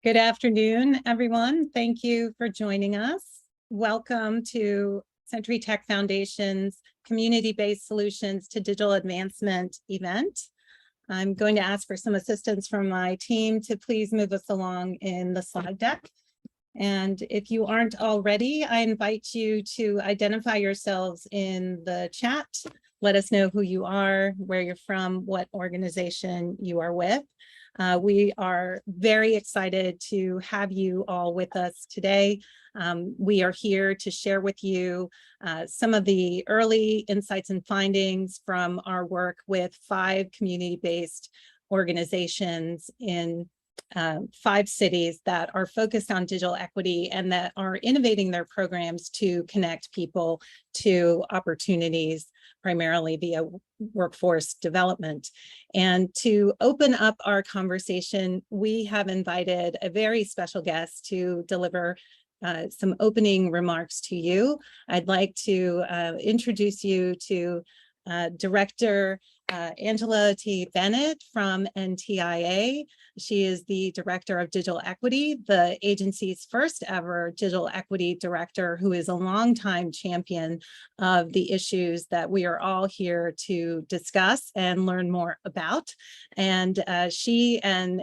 Good afternoon, everyone. Thank you for joining us. Welcome to Century Tech Foundation's Community-Based Solutions to Digital Advancement event. I'm going to ask for some assistance from my team to please move us along in the slide deck. And if you aren't already, I invite you to identify yourselves in the chat. Let us know who you are, where you're from, what organization you are with. We are very excited to have you all with us today. We are here to share with you some of the early insights and findings from our work with 5 community-based organizations in 5 cities that are focused on digital equity and that are innovating their programs to connect people to opportunities, primarily via workforce development. And to open up our conversation, we have invited a very special guest to deliver some opening remarks to you. I'd like to introduce you to Director Angela T. Bennett from NTIA. She is the Director of Digital Equity, the agency's first ever digital equity director, who is a longtime champion of the issues that we are all here to discuss and learn more about. And she and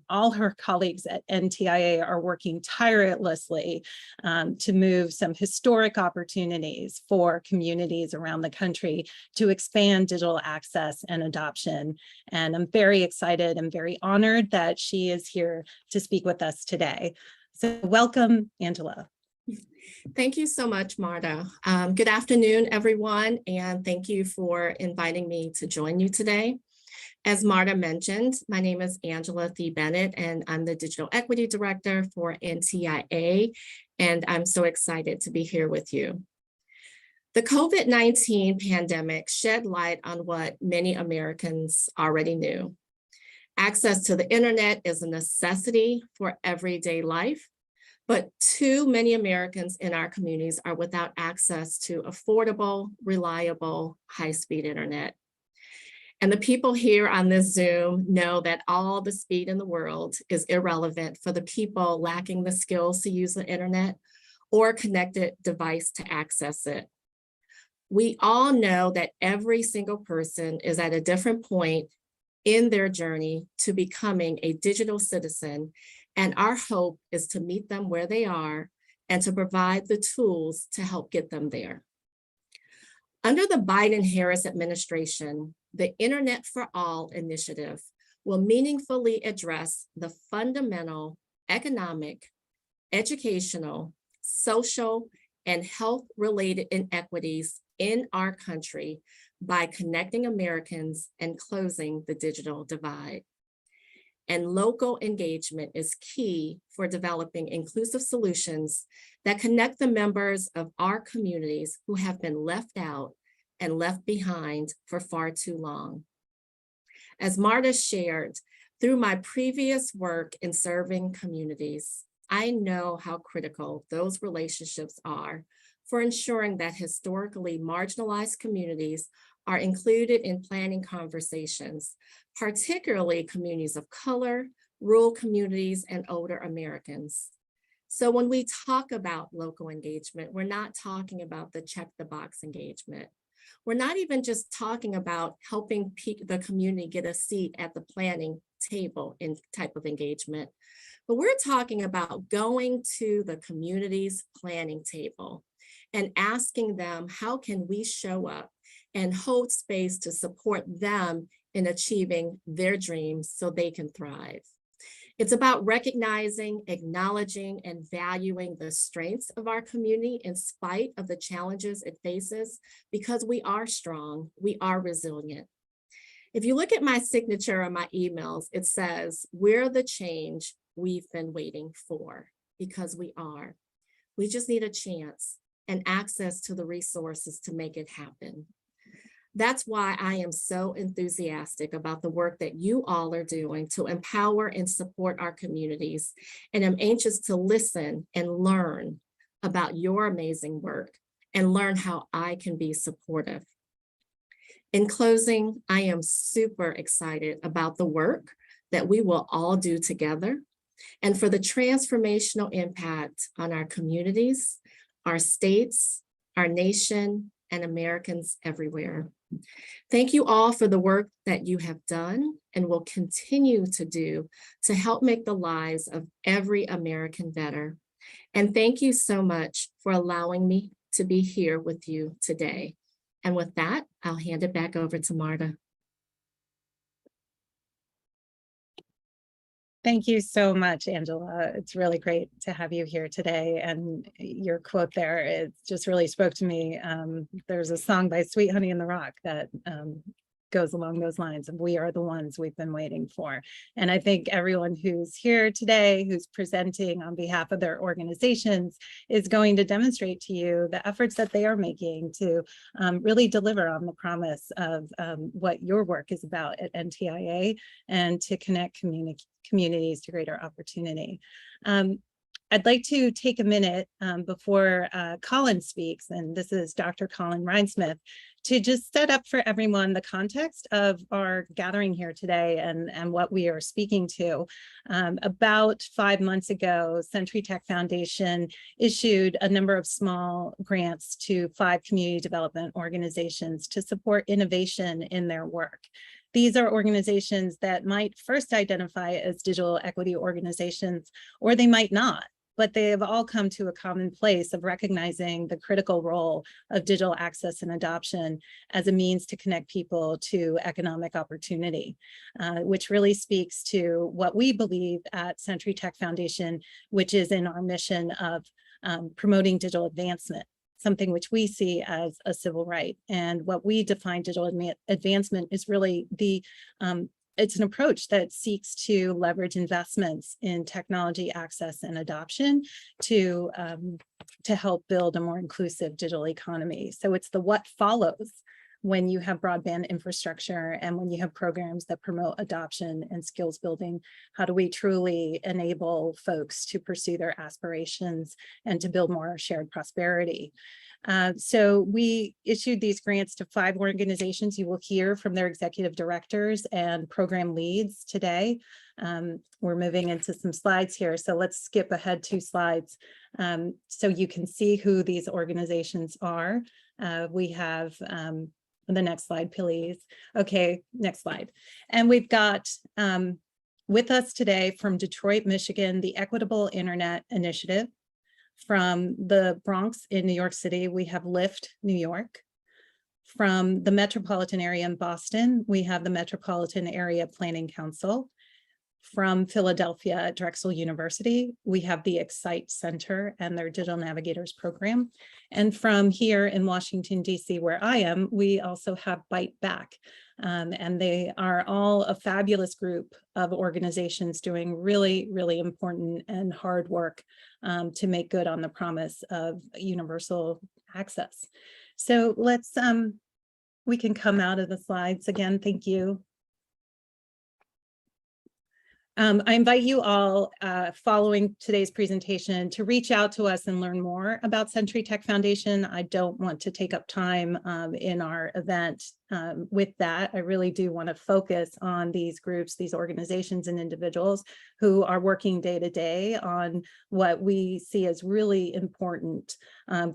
all her colleagues at NTIA are working tirelessly to move some historic opportunities for communities around the country to expand digital access and adoption. And I'm very excited and very honored that she is here to speak with us today. So welcome, Angela. Thank you so much, Marta. Good afternoon, everyone, and thank you for inviting me to join you today. As Marta mentioned, my name is Angela T. Bennett, and I'm the Digital Equity Director for NTIA, and I'm so excited to be here with you. The COVID-19 pandemic shed light on what many Americans already knew. Access to the internet is a necessity for everyday life, but too many Americans in our communities are without access to affordable, reliable, high-speed internet. And the people here on this Zoom know that all the speed in the world is irrelevant for the people lacking the skills to use the internet or connected device to access it. We all know that every single person is at a different point in their journey to becoming a digital citizen, and our hope is to meet them where they are and to provide the tools to help get them there. Under the Biden-Harris administration, the Internet for All initiative will meaningfully address the fundamental economic, educational, social, and health-related inequities in our country by connecting Americans and closing the digital divide. And local engagement is key for developing inclusive solutions that connect the members of our communities who have been left out and left behind for far too long. As Marta shared, through my previous work in serving communities, I know how critical those relationships are for ensuring that historically marginalized communities are included in planning conversations, particularly communities of color, rural communities, and older Americans. So when we talk about local engagement, we're not talking about the check the box engagement. We're not even just talking about helping the community get a seat at the planning table in type of engagement, but we're talking about going to the community's planning table and asking them, how can we show up and hold space to support them in achieving their dreams so they can thrive? It's about recognizing, acknowledging, and valuing the strengths of our community in spite of the challenges it faces, because we are strong, we are resilient. If you look at my signature on my emails, it says, we're the change we've been waiting for, because we are. We just need a chance and access to the resources to make it happen. That's why I am so enthusiastic about the work that you all are doing to empower and support our communities. And I'm anxious to listen and learn about your amazing work and learn how I can be supportive. In closing, I am super excited about the work that we will all do together and for the transformational impact on our communities, our states, our nation, and Americans everywhere. Thank you all for the work that you have done and will continue to do to help make the lives of every American better. And thank you so much for allowing me to be here with you today. And with that, I'll hand it back over to Marta. Thank you so much, Angela. It's really great to have you here today. And your quote there, it just really spoke to me. There's a song by Sweet Honey in the Rock that goes along those lines of we are the ones we've been waiting for. And I think everyone who's here today, who's presenting on behalf of their organizations, is going to demonstrate to you the efforts that they are making to really deliver on the promise of what your work is about at NTIA and to connect communities to greater opportunity. I'd like to take a minute before Colin speaks, and this is Dr. Colin Rhinesmith, to just set up for everyone the context of our gathering here today and what we are speaking to. About 5 months ago, Century Tech Foundation issued a number of small grants to 5 community development organizations to support innovation in their work. These are organizations that might first identify as digital equity organizations, or they might not, but they have all come to a common place of recognizing the critical role of digital access and adoption as a means to connect people to economic opportunity, which really speaks to what we believe at Century Tech Foundation, which is in our mission of promoting digital advancement, something which we see as a civil right. And what we define digital advancement is really it's an approach that seeks to leverage investments in technology access and adoption to help build a more inclusive digital economy. So it's the what follows when you have broadband infrastructure and when you have programs that promote adoption and skills building. How do we truly enable folks to pursue their aspirations and to build more shared prosperity? So we issued these grants to 5 organizations. You will hear from their executive directors and program leads today. We're moving into some slides here, so let's skip ahead 2 slides so you can see who these organizations are. We have the next slide, please. Okay, next slide. And we've got with us today from Detroit, Michigan, the Equitable Internet Initiative. From the Bronx in New York City, we have Lyft New York. From the metropolitan area in Boston, we have the Metropolitan Area Planning Council. From Philadelphia at Drexel University, we have the Excite Center and their Digital Navigators program. And from here in Washington, D.C., where I am, we also have Bite Back. And they are all a fabulous group of organizations doing really, really important and hard work to make good on the promise of universal access. So let's, we can come out of the slides again. Thank you. I invite you all following today's presentation to reach out to us and learn more about Century Tech Foundation. I don't want to take up time in our event with that. I really do want to focus on these groups, these organizations and individuals who are working day to day on what we see as really important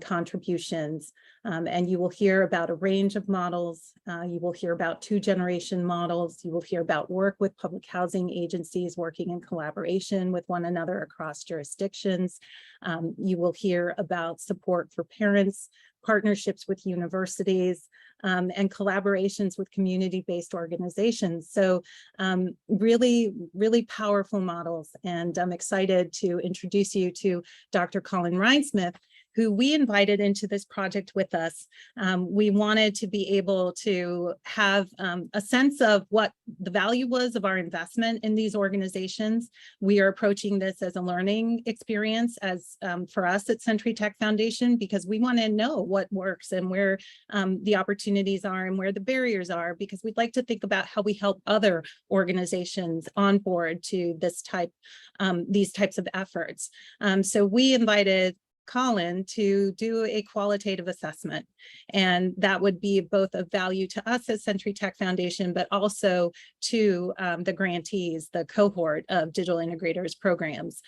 contributions. And you will hear about a range of models. You will hear about 2-generation models. You will hear about work with public housing agencies working in collaboration with one another across jurisdictions. You will hear about support for parents, partnerships with universities, and collaborations with community-based organizations. So really, really powerful models. And I'm excited to introduce you to Dr. Colin Rhinesmith, who we invited into this project with us. We wanted to be able to have a sense of what the value was of our investment in these organizations. We are approaching this as a learning experience as for us at Century Tech Foundation, because we want to know what works and where the opportunities are and where the barriers are, because we'd like to think about how we help other organizations on board to this type, these types of efforts. So we invited Colin to do a qualitative assessment. And that would be both of value to us as Century Tech Foundation, but also to the grantees, the cohort of digital integrators programs,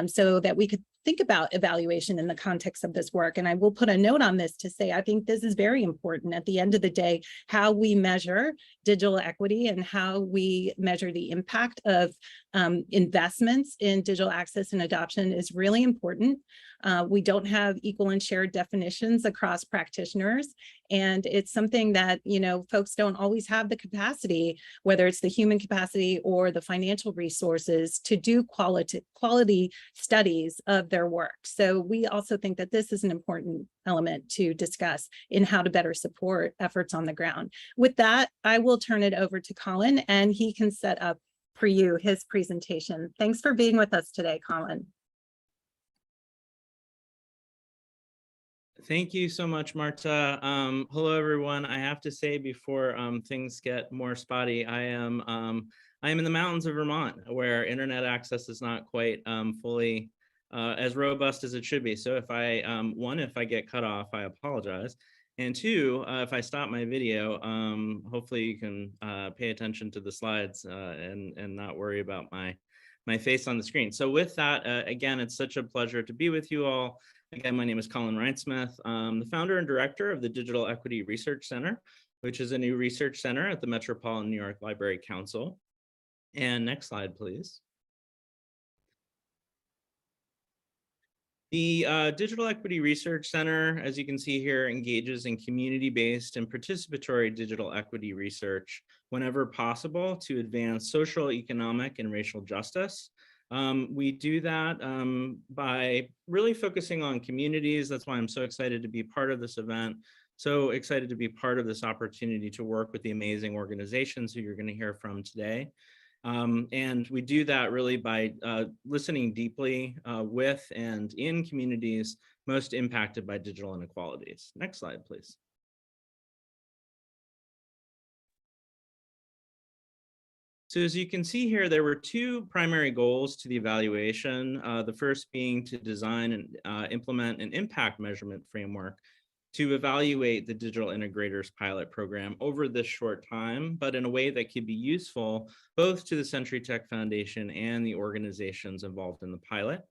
so that we could think about evaluation in the context of this work. And I will put a note on this to say, I think this is very important. At the end of the day, how we measure digital equity and how we measure the impact of investments in digital access and adoption is really important. We don't have equal and shared definitions across practitioners. And it's something that, you know, folks don't always have the capacity, whether it's the human capacity or the financial resources, to do quality studies of their work. So we also think that this is an important element to discuss in how to better support efforts on the ground. With that, I will turn it over to Colin, and he can set up for you his presentation. Thanks for being with us today, Colin. Thank you so much, Marta. Hello, everyone. I have to say before things get more spotty, I am in the mountains of Vermont, where internet access is not quite fully as robust as it should be. So if I get cut off, I apologize. And two, if I stop my video, hopefully you can pay attention to the slides and not worry about my face on the screen. So with that, again, it's such a pleasure to be with you all. Again, my name is Colin Reinsmith. I'm the founder and director of the Digital Equity Research Center, which is a new research center at the Metropolitan New York Library Council. And next slide, please. The Digital Equity Research Center, as you can see here, engages in community-based and participatory digital equity research whenever possible to advance social, economic, and racial justice. We do that by really focusing on communities. That's why I'm so excited to be part of this event, so excited to be part of this opportunity to work with the amazing organizations who you're going to hear from today. And we do that really by listening deeply with and in communities most impacted by digital inequalities. Next slide, please. So as you can see here, there were two primary goals to the evaluation. The first being to design and implement an impact measurement framework to evaluate the Digital Integrators pilot program over this short time, but in a way that could be useful both to the Century Tech Foundation and the organizations involved in the pilot,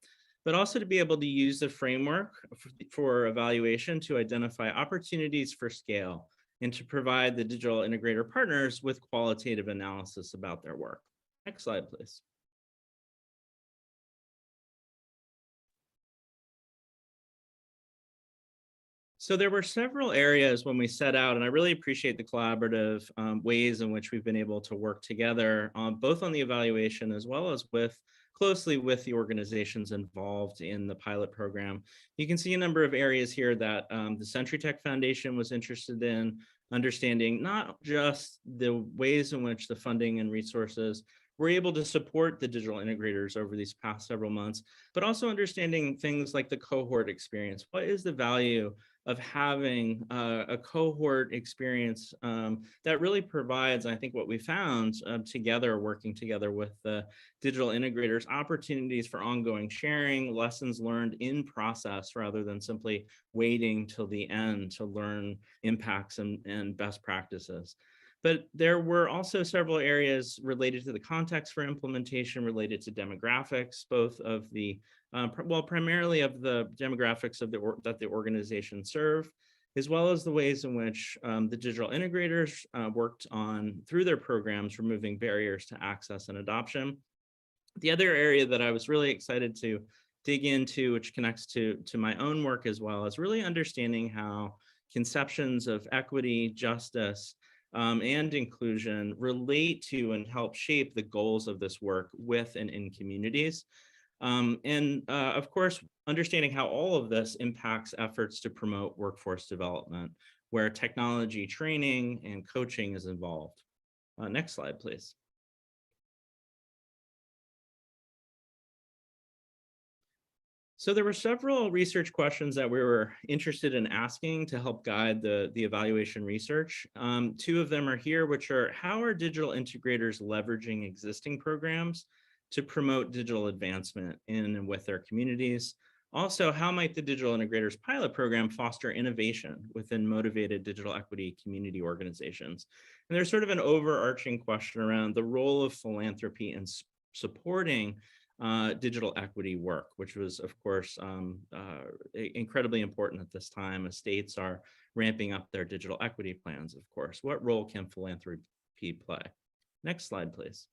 but also to be able to use the framework for evaluation to identify opportunities for scale and to provide the digital integrator partners with qualitative analysis about their work. Next slide, please. So there were several areas when we set out, and I really appreciate the collaborative ways in which we've been able to work together, both on the evaluation as well as closely with the organizations involved in the pilot program. You can see a number of areas here that the Century Tech Foundation was interested in, understanding not just the ways in which the funding and resources were able to support the digital integrators over these past several months, but also understanding things like the cohort experience. What is the value of having a cohort experience that really provides, I think what we found together, working together with the digital integrators, opportunities for ongoing sharing, lessons learned in process rather than simply waiting till the end to learn impacts and best practices. But there were also several areas related to the context for implementation, related to demographics, both of the, primarily of the demographics of that the organization serve, as well as the ways in which the digital integrators worked on, through their programs, removing barriers to access and adoption. The other area that I was really excited to dig into, which connects to my own work as well, is really understanding how conceptions of equity, justice, and inclusion relate to and help shape the goals of this work with and in communities. Of course, understanding how all of this impacts efforts to promote workforce development, where technology training and coaching is involved. Next slide, please. So there were several research questions that we were interested in asking to help guide the evaluation research. Two of them are here, which are, how are digital integrators leveraging existing programs to promote digital advancement in and with their communities? Also, how might the Digital Integrators Pilot Program foster innovation within motivated digital equity community organizations? And there's sort of an overarching question around the role of philanthropy in supporting digital equity work, which was, of course, incredibly important at this time as states are ramping up their digital equity plans, of course. What role can philanthropy play? Next slide, please.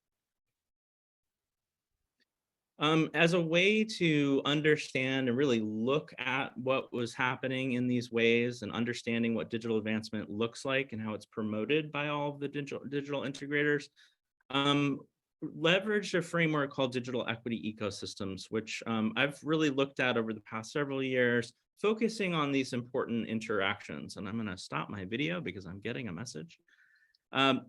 As a way to understand and really look at what was happening in these ways and understanding what digital advancement looks like and how it's promoted by all of the digital integrators, leveraged a framework called digital equity ecosystems, which I've really looked at over the past several years, focusing on these important interactions. And I'm going to stop my video because I'm getting a message.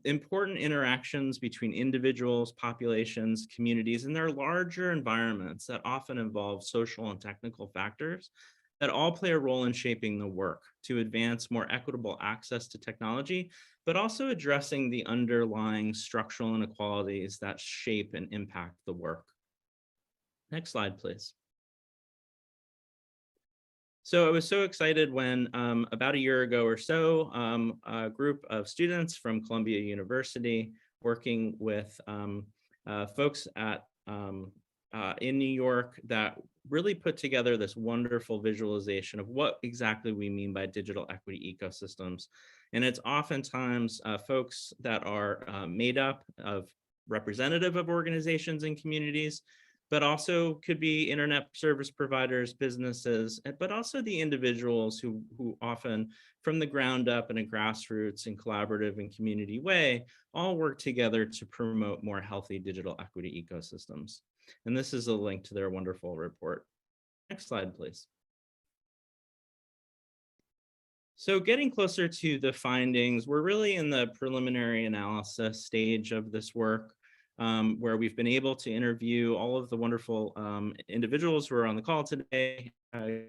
Important interactions between individuals, populations, communities, and their larger environments that often involve social and technical factors that all play a role in shaping the work to advance more equitable access to technology, but also addressing the underlying structural inequalities that shape and impact the work. Next slide, please. So I was so excited when about a year ago or so, a group of students from Columbia University working with folks at in New York that really put together this wonderful visualization of what exactly we mean by digital equity ecosystems. And it's oftentimes folks that are made up of representative of organizations and communities, but also could be internet service providers, businesses, but also the individuals who often from the ground up in a grassroots and collaborative and community way, all work together to promote more healthy digital equity ecosystems. And this is a link to their wonderful report. Next slide, please. So getting closer to the findings, we're really in the preliminary analysis stage of this work, where we've been able to interview all of the wonderful individuals who are on the call today,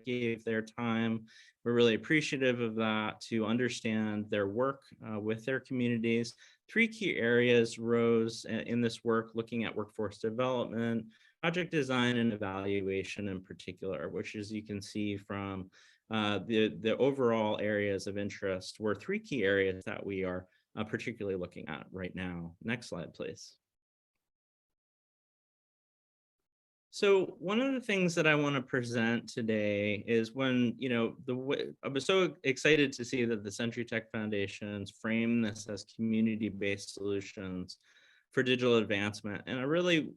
gave their time. We're really appreciative of that to understand their work with their communities. 3 key areas rose in this work, looking at workforce development, project design, and evaluation in particular, which, as you can see from the overall areas of interest, were 3 key areas that we are particularly looking at right now. Next slide, please. So one of the things that I want to present today is when, I was so excited to see that the Century Tech Foundations frame this as community-based solutions for digital advancement. And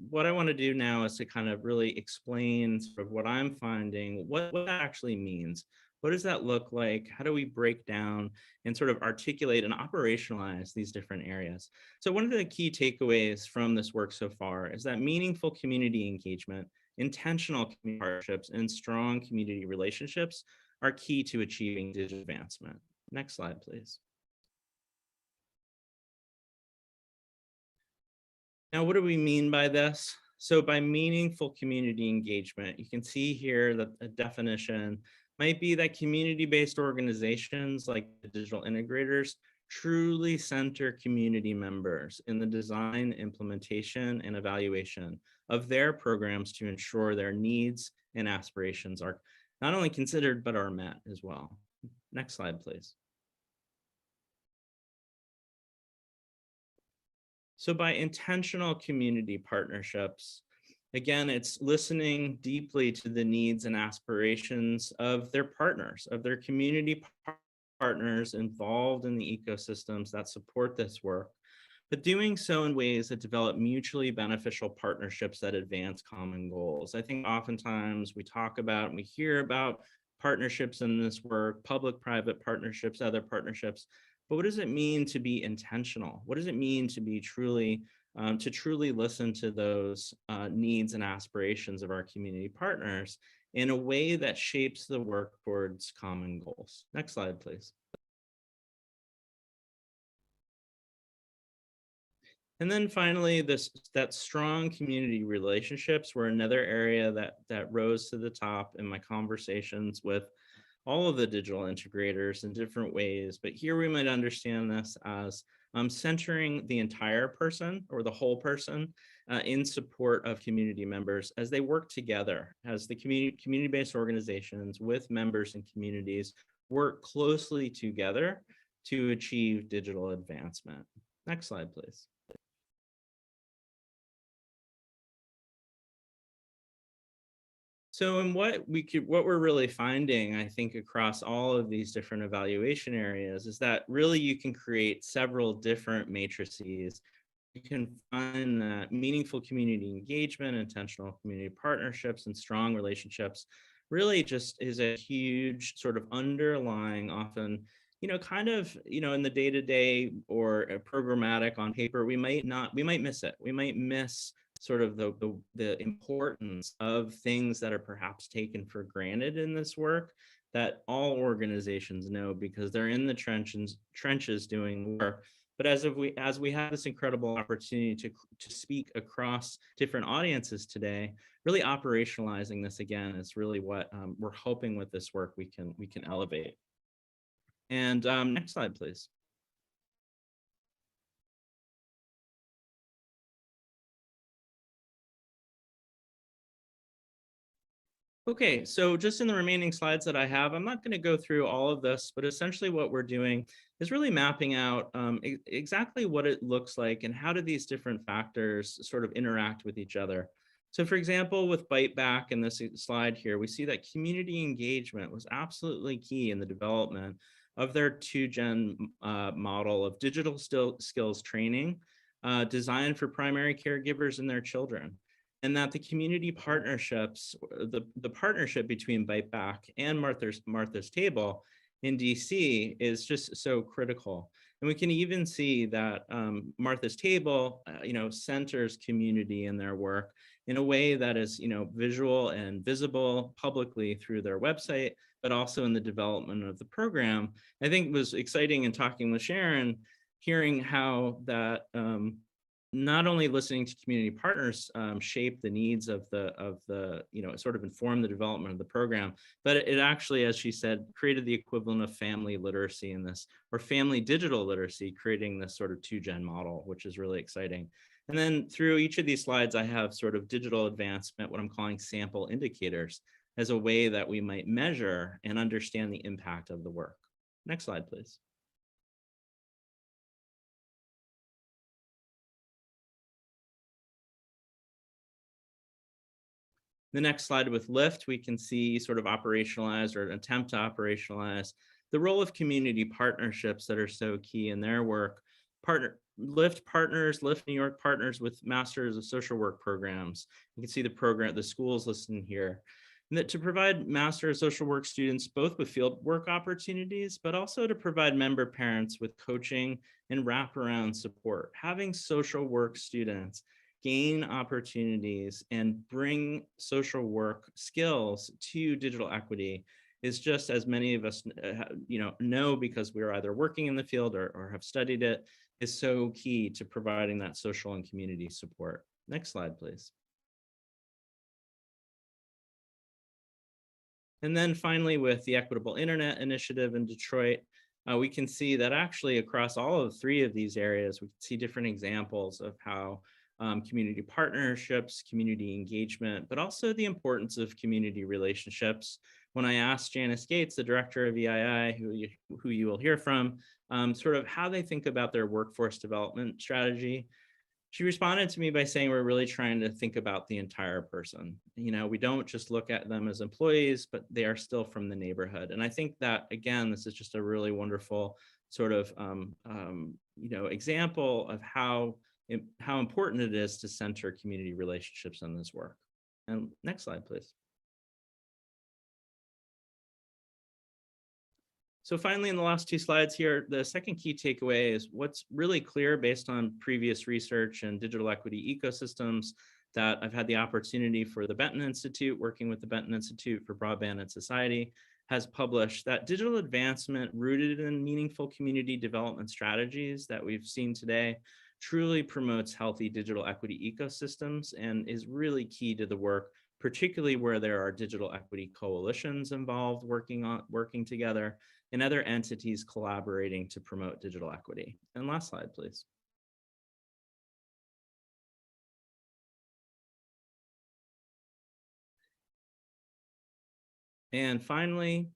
what I want to do now is to kind of really explain sort of what I'm finding, what that actually means. What does that look like? How do we break down and sort of articulate and operationalize these different areas? So one of the key takeaways from this work so far is that meaningful community engagement, intentional community partnerships, and strong community relationships are key to achieving digital advancement. Next slide, please. Now, what do we mean by this? So by meaningful community engagement, you can see here that the definition might be that community-based organizations like the digital integrators truly center community members in the design, implementation, and evaluation of their programs to ensure their needs and aspirations are not only considered, but are met as well. Next slide, please. So by intentional community partnerships, again, it's listening deeply to the needs and aspirations of their partners, of their community partners involved in the ecosystems that support this work, but doing so in ways that develop mutually beneficial partnerships that advance common goals. I think oftentimes we talk about and we hear about partnerships in this work, public-private partnerships, other partnerships, but what does it mean to be intentional? What does it mean to be truly listen to those needs and aspirations of our community partners in a way that shapes the work towards common goals? Next slide, please. And then finally, that strong community relationships were another area that rose to the top in my conversations with all of the digital integrators in different ways. But here we might understand this as centering the entire person or the whole person in support of community members as they work together, as the community-based organizations with members and communities work closely together to achieve digital advancement. Next slide, please. So, and what we're really finding, I think, across all of these different evaluation areas is that really you can create several different matrices. You can find that meaningful community engagement, intentional community partnerships, and strong relationships really just is a huge sort of underlying, often, kind of, in the day-to-day or programmatic on paper, we might miss it. We might miss sort of the importance of things that are perhaps taken for granted in this work that all organizations know because they're in the trenches doing work. But as we have this incredible opportunity to speak across different audiences today, really operationalizing this again is really what we're hoping with this work we can elevate. And next slide, please. Okay, so just in the remaining slides that I have, I'm not going to go through all of this, but essentially what we're doing is really mapping out exactly what it looks like and how do these different factors sort of interact with each other. So for example, with Bite Back in this slide here, we see that community engagement was absolutely key in the development of their 2-gen model of digital skills training designed for primary caregivers and their children. And that the community partnerships, the partnership between Bite Back and Martha's Table in DC is just so critical. And we can even see that Martha's Table, centers community in their work in a way that is, visual and visible publicly through their website, but also in the development of the program. I think it was exciting in talking with Sharon, hearing how that not only listening to community partners shape the needs of the sort of inform the development of the program, but it actually, as she said, created the equivalent of family literacy in this, or family digital literacy, creating this sort of 2-gen model, which is really exciting. And then through each of these slides, I have sort of digital advancement, what I'm calling sample indicators, as a way that we might measure and understand the impact of the work. Next slide, please. The next slide with LIFT, we can see sort of operationalize or attempt to operationalize the role of community partnerships that are so key in their work. LIFT New York partners with Masters of Social Work programs. You can see the schools listed here. And that to provide Master of Social Work students both with field work opportunities, but also to provide member parents with coaching and wraparound support. Having social work students gain opportunities and bring social work skills to digital equity is just, as many of us know because we're either working in the field or have studied it, is so key to providing that social and community support. Next slide, please. And then finally, with the Equitable Internet Initiative in Detroit, we can see that actually across all of 3 of these areas, we can see different examples of how community partnerships, community engagement, but also the importance of community relationships. When I asked Janice Gates, the director of EII, who you will hear from, sort of how they think about their workforce development strategy, she responded to me by saying, we're really trying to think about the entire person. We don't just look at them as employees, but they are still from the neighborhood. And I think that, again, this is just a really wonderful sort of, example of how important it is to center community relationships in this work. And next slide, please. So finally, in the last 2 slides here, the second key takeaway is what's really clear based on previous research and digital equity ecosystems that I've had the opportunity for the Benton Institute, working with the Benton Institute for Broadband and Society, has published that digital advancement rooted in meaningful community development strategies that we've seen today truly promotes healthy digital equity ecosystems and is really key to the work, particularly where there are digital equity coalitions involved working together and other entities collaborating to promote digital equity. And last slide, please. And finally,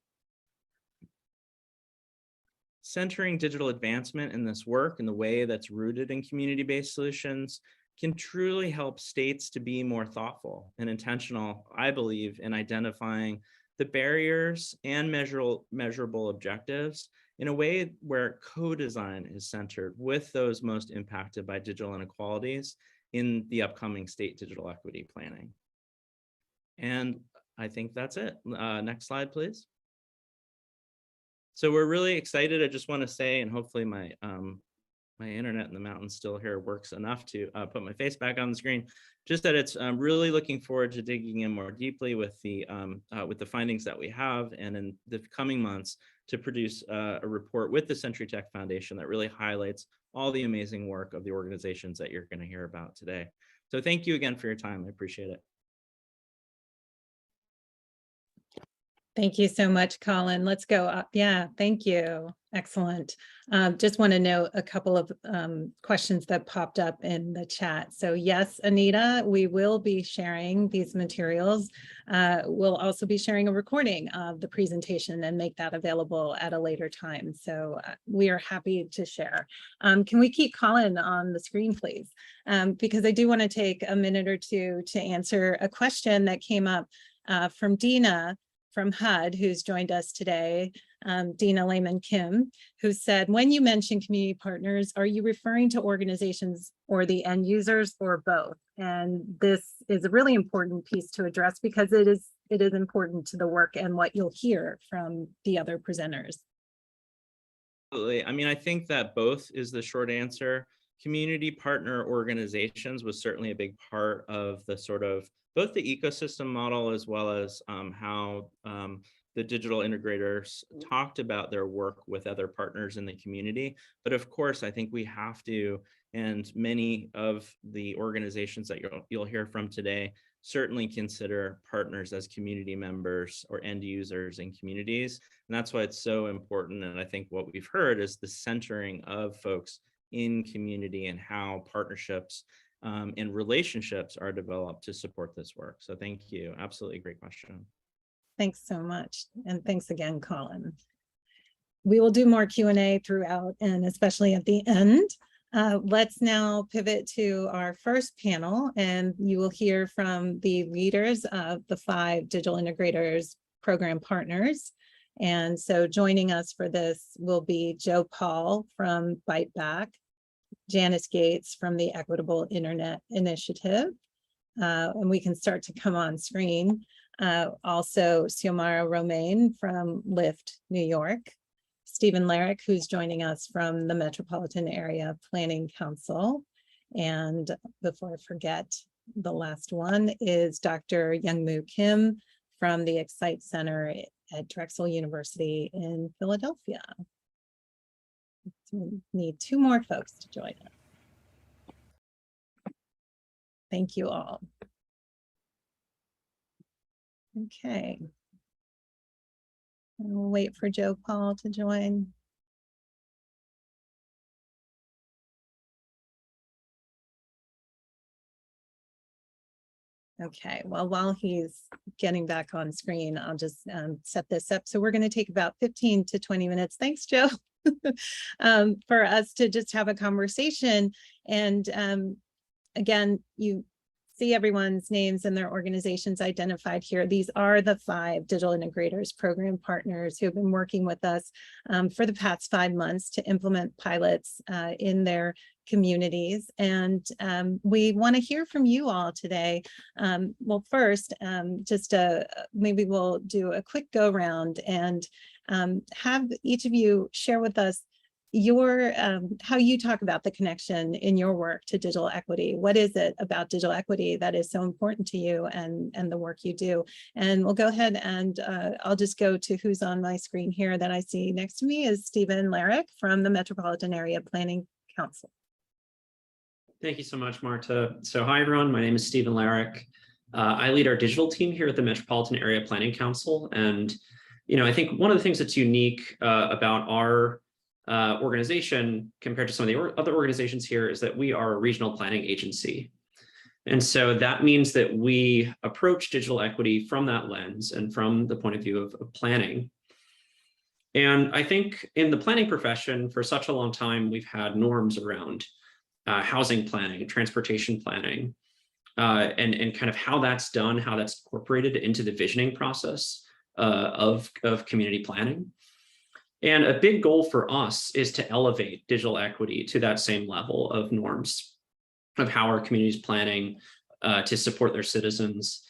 centering digital advancement in this work in the way that's rooted in community-based solutions can truly help states to be more thoughtful and intentional, I believe, in identifying the barriers and measurable objectives in a way where co-design is centered with those most impacted by digital inequalities in the upcoming state digital equity planning. And I think that's it. Next slide, please. So we're really excited. I just want to say, and hopefully my internet in the mountains still here works enough to put my face back on the screen, just that it's really looking forward to digging in more deeply with the findings that we have, and in the coming months to produce a report with the Century Tech Foundation that really highlights all the amazing work of the organizations that you're going to hear about today. So thank you again for your time. I appreciate it. Thank you so much, Colin. Let's go up. Yeah, thank you. Excellent. Just want to note a couple of questions that popped up in the chat. So yes, Anita, we will be sharing these materials. We'll also be sharing a recording of the presentation and make that available at a later time. So we are happy to share. Can we keep Colin on the screen, please? Because I do want to take a minute or two to answer a question that came up from Dina from HUD, who's joined us today, Dina Lehman Kim, who said, when you mention community partners, are you referring to organizations or the end users or both? And this is a really important piece to address because it is important to the work and what you'll hear from the other presenters. Absolutely. I mean, I think that both is the short answer. Community partner organizations was certainly a big part of the sort of both the ecosystem model as well as how the digital integrators talked about their work with other partners in the community. But of course, I think we have to, and many of the organizations that you'll hear from today certainly consider partners as community members or end users in communities. And that's why it's so important. And I think what we've heard is the centering of folks in community and how partnerships and relationships are developed to support this work. So thank you. Absolutely great question. Thanks so much. And thanks again, Colin. We will do more Q&A throughout and especially at the end. Let's now pivot to our first panel, and you will hear from the leaders of the 5 digital integrators program partners. And so joining us for this will be Joe Paul from BiteBack, Janice Gates from the Equitable Internet Initiative, and we can start to come on screen. Also, Xiomara Romain from Lyft New York, Stephen Larrick, who's joining us from the Metropolitan Area Planning Council. And before I forget, the last one is Dr. Youngmoo Kim from the Excite Center at Drexel University in Philadelphia. So we need 2 more folks to join us. Thank you all. Okay. We'll wait for Joe Paul to join. Okay, well, while he's getting back on screen, I'll just set this up. So we're going to take about 15 to 20 minutes. Thanks, Joe. For us to just have a conversation. And again, you see everyone's names and their organizations identified here. These are the 5 digital integrators program partners who have been working with us for the past 5 months to implement pilots in their communities. And we want to hear from you all today. Well, first, maybe we'll do a quick go round and have each of you share with us your how you talk about the connection in your work to digital equity. What is it about digital equity that is so important to you and the work you do? And we'll go ahead and I'll just go to who's on my screen here that I see next to me is Stephen Larrick from the Metropolitan Area Planning Council. Thank you so much, Marta. So hi, everyone. My name is Stephen Larrick. I lead our digital team here at the Metropolitan Area Planning Council. And, I think one of the things that's unique about our organization compared to some of the other organizations here is that we are a regional planning agency. And so that means that we approach digital equity from that lens and from the point of view of planning. And I think in the planning profession, for such a long time, we've had norms around housing planning, transportation planning, and kind of how that's done, how that's incorporated into the visioning process of community planning. And a big goal for us is to elevate digital equity to that same level of norms of how our communities planning to support their citizens.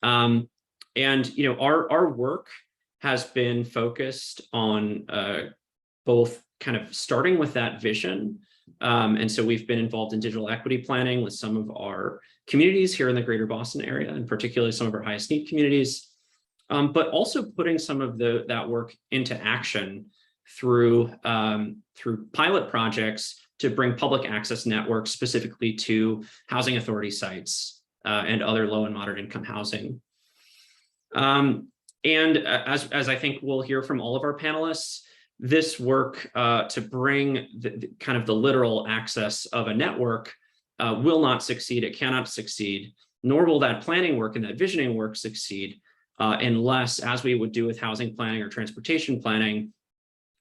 And our work has been focused on both kind of starting with that vision. And so we've been involved in digital equity planning with some of our communities here in the greater Boston area, and particularly some of our highest need communities, but also putting some of that work into action through pilot projects to bring public access networks specifically to housing authority sites and other low and moderate income housing. And as I think we'll hear from all of our panelists, this work to bring the kind of the literal access of a network will not succeed. It cannot succeed, nor will that planning work and that visioning work succeed unless, as we would do with housing planning or transportation planning,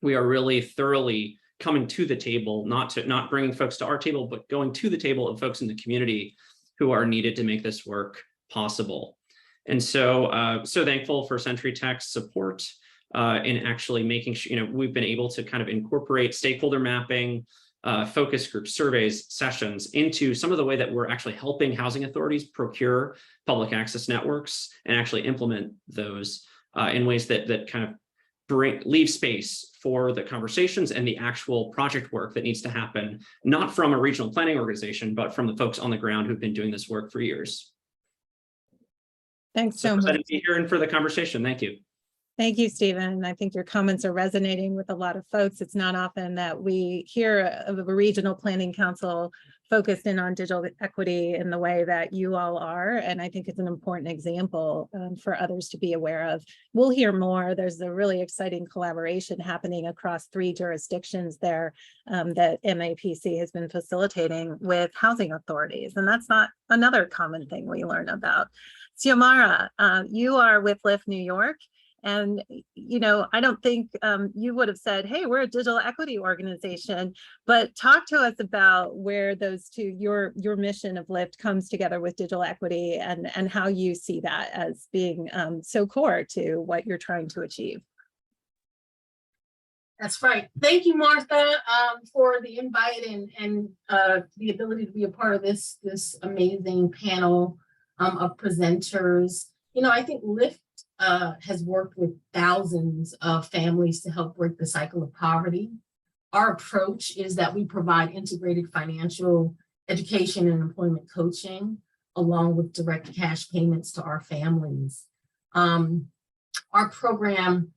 we are really thoroughly coming to the table, not bringing folks to our table, but going to the table of folks in the community who are needed to make this work possible. And so, so thankful for Century Tech's support in actually making sure, we've been able to kind of incorporate stakeholder mapping, focus group surveys, sessions into some of the way that we're actually helping housing authorities procure public access networks and actually implement those in ways that kind of leave space for the conversations and the actual project work that needs to happen, not from a regional planning organization, but from the folks on the ground who've been doing this work for years. Thanks so much. Excited to be here and for the conversation. Thank you. Thank you, Stephen. I think your comments are resonating with a lot of folks. It's not often that we hear of a regional planning council focused in on digital equity in the way that you all are. And I think it's an important example for others to be aware of. We'll hear more. There's a really exciting collaboration happening across 3 jurisdictions there that MAPC has been facilitating with housing authorities. And that's not another common thing we learn about. Xiomara, you are with Lift New York. And, I don't think you would have said, hey, we're a digital equity organization, but talk to us about where those two, your mission of Lift comes together with digital equity and how you see that as being so core to what you're trying to achieve. That's right. Thank you, Martha, for the invite and the ability to be a part of this amazing panel of presenters. I think Lift has worked with thousands of families to help break the cycle of poverty. Our approach is that we provide integrated financial education and employment coaching, along with direct cash payments to our families. Our program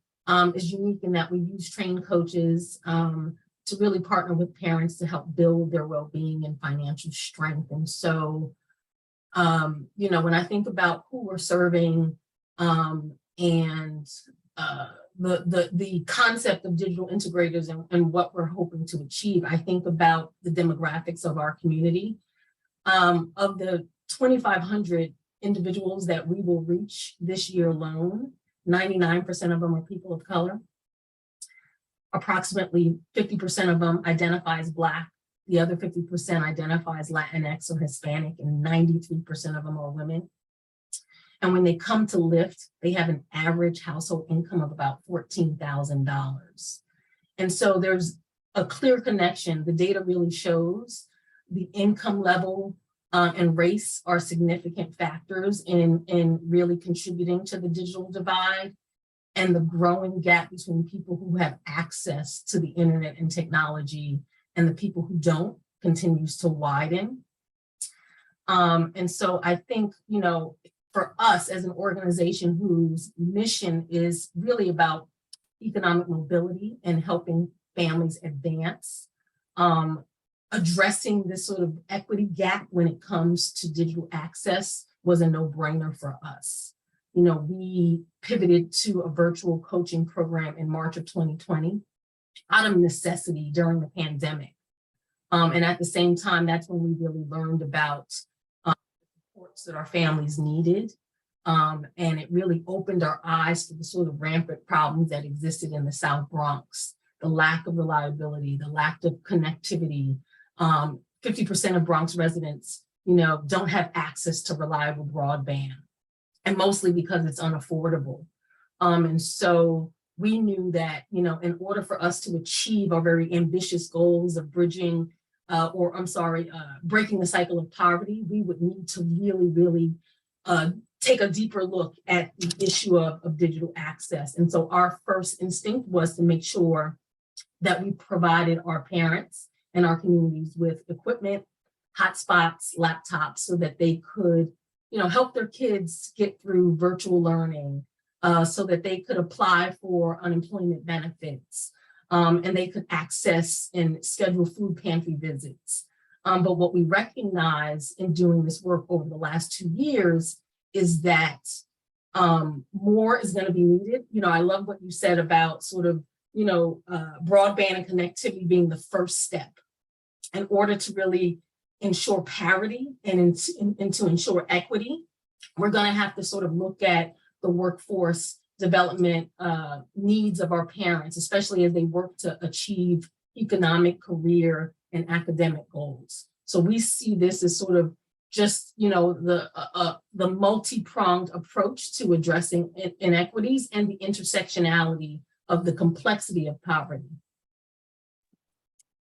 is unique in that we use trained coaches to really partner with parents to help build their well-being and financial strength. And so, when I think about who we're serving, and the concept of digital integrators and what we're hoping to achieve, I think about the demographics of our community. Of the 2,500 individuals that we will reach this year alone, 99% of them are people of color. Approximately 50% of them identify as Black. The other 50% identify as Latinx or Hispanic, and 93% of them are women. And when they come to Lift, they have an average household income of about $14,000. And so there's a clear connection. The data really shows the income level and race are significant factors in really contributing to the digital divide, and the growing gap between people who have access to the internet and technology and the people who don't continues to widen. And so I think, for us as an organization whose mission is really about economic mobility and helping families advance, addressing this sort of equity gap when it comes to digital access was a no-brainer for us. We pivoted to a virtual coaching program in March of 2020 out of necessity during the pandemic. And at the same time, that's when we really learned about supports that our families needed. And it really opened our eyes to the sort of rampant problems that existed in the South Bronx, the lack of reliability, the lack of connectivity. 50% of Bronx residents, don't have access to reliable broadband, and mostly because it's unaffordable. And so we knew that, in order for us to achieve our very ambitious goals of breaking the cycle of poverty, we would need to really take a deeper look at the issue of digital access. And so our first instinct was to make sure that we provided our parents and our communities with equipment, hotspots, laptops, so that they could, help their kids get through virtual learning, so that they could apply for unemployment benefits, and they could access and schedule food pantry visits. But what we recognize in doing this work over the last 2 years is that more is going to be needed. I love what you said about sort of, broadband and connectivity being the first step in order to really ensure parity and to ensure equity. We're going to have to sort of look at the workforce development needs of our parents, especially as they work to achieve economic, career, and academic goals. So we see this as sort of just, the multi-pronged approach to addressing inequities and the intersectionality of the complexity of poverty.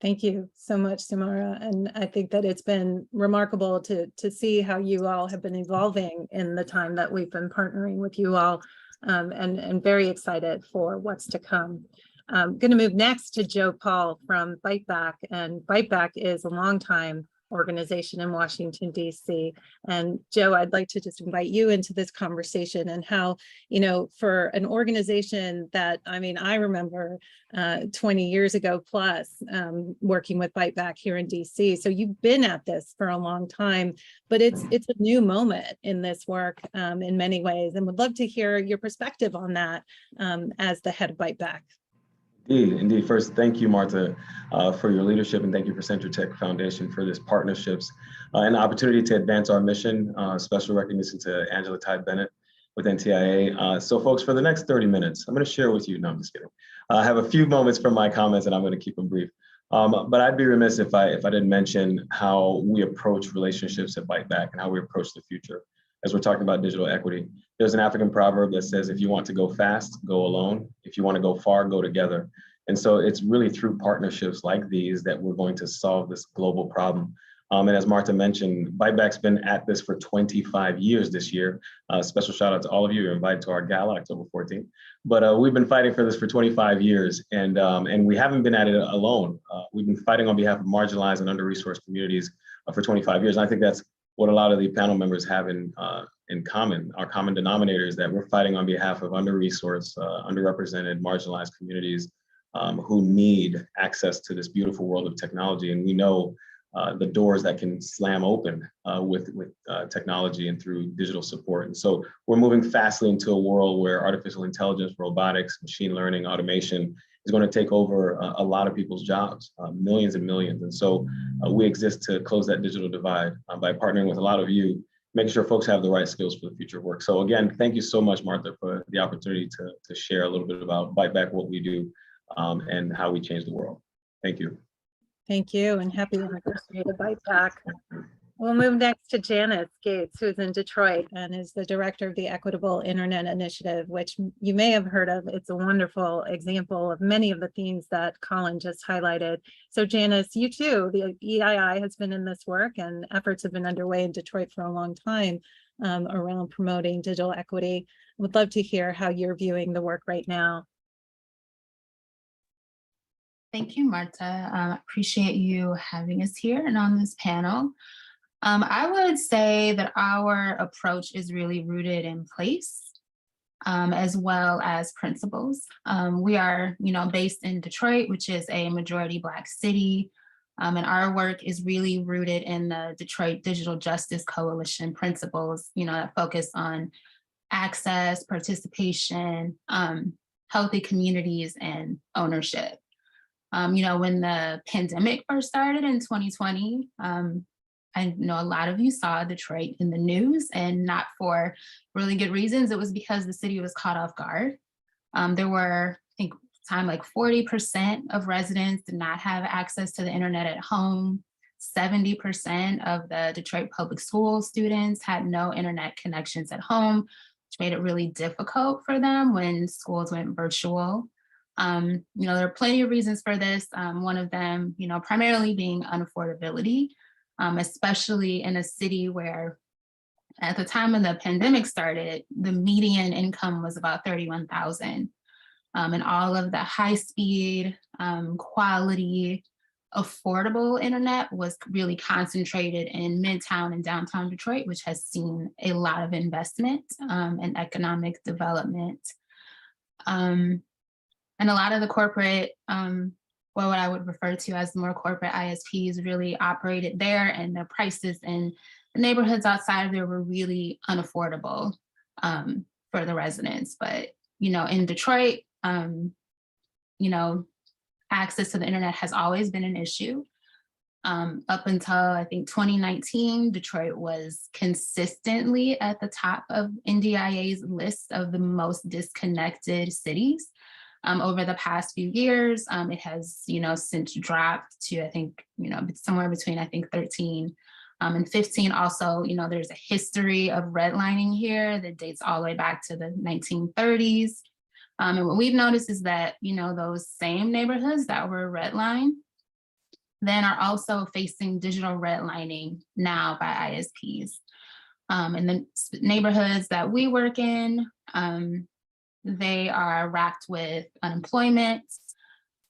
Thank you so much, Samara. And I think that it's been remarkable to see how you all have been evolving in the time that we've been partnering with you all, and very excited for what's to come. I'm going to move next to Joe Paul from Bite Back. And Bite Back is a longtime organization in Washington, D.C. And Joe, I'd like to just invite you into this conversation and how, for an organization that, I remember 20 years ago plus working with Bite Back here in D.C. So you've been at this for a long time, but it's a new moment in this work in many ways, and would love to hear your perspective on that as the head of Bite Back. Indeed. First, thank you, Marta, for your leadership, and thank you for Century Tech Foundation for this partnerships and the opportunity to advance our mission. Special recognition to Angela Tide-Bennett with NTIA. So folks, for the next 30 minutes, I'm going to share with you, no, I'm just kidding. I have a few moments from my comments and I'm going to keep them brief. But I'd be remiss if I didn't mention how we approach relationships at Bite Back and how we approach the future as we're talking about digital equity. There's an African proverb that says, if you want to go fast, go alone. If you want to go far, go together. And so it's really through partnerships like these that we're going to solve this global problem. And as Marta mentioned, Bite Back's been at this for 25 years this year. Special shout out to all of you. You're invited to our gala October 14th. But we've been fighting for this for 25 years, and we haven't been at it alone. We've been fighting on behalf of marginalized and under-resourced communities for 25 years. And I think that's what a lot of the panel members have in common. Our common denominator is that we're fighting on behalf of under-resourced, underrepresented, marginalized communities who need access to this beautiful world of technology. And we know the doors that can slam open with technology and through digital support. And so we're moving fastly into a world where artificial intelligence, robotics, machine learning, automation is going to take over a lot of people's jobs, millions and millions. And so we exist to close that digital divide by partnering with a lot of you, making sure folks have the right skills for the future of work. So again, thank you so much, Martha, for the opportunity to share a little bit about Bite Back, what we do, and how we change the world. Thank you. Thank you, and happy anniversary to Bite Back. We'll move next to Janice Gates, who's in Detroit and is the director of the Equitable Internet Initiative, which you may have heard of. It's a wonderful example of many of the themes that Colin just highlighted. So Janice, you too, the EII has been in this work, and efforts have been underway in Detroit for a long time around promoting digital equity. Would love to hear how you're viewing the work right now. Thank you, Marta. Appreciate you having us here and on this panel. I would say that our approach is really rooted in place, as well as principles. We are, based in Detroit, which is a majority Black city, and our work is really rooted in the Detroit Digital Justice Coalition principles, that focus on access, participation, healthy communities, and ownership. When the pandemic first started in 2020, I know a lot of you saw Detroit in the news, and not for really good reasons. It was because the city was caught off guard. There were, I think, time like 40% of residents did not have access to the internet at home. 70% of the Detroit public school students had no internet connections at home, which made it really difficult for them when schools went virtual. There are plenty of reasons for this. One of them, primarily being unaffordability, especially in a city where at the time when the pandemic started, the median income was about $31,000. And all of the high speed, quality, affordable internet was really concentrated in Midtown and downtown Detroit, which has seen a lot of investment and economic development. And a lot of the corporate, what I would refer to as the more corporate ISPs really operated there, and the prices in the neighborhoods outside of there were really unaffordable for the residents. But, in Detroit, access to the internet has always been an issue. Up until I think 2019, Detroit was consistently at the top of NDIA's list of the most disconnected cities. Over the past few years, it has, since dropped to, I think, somewhere between, 13 and 15. Also, there's a history of redlining here that dates all the way back to the 1930s. And what we've noticed is that, those same neighborhoods that were redlined then are also facing digital redlining now by ISPs. And the neighborhoods that we work in, they are racked with unemployment,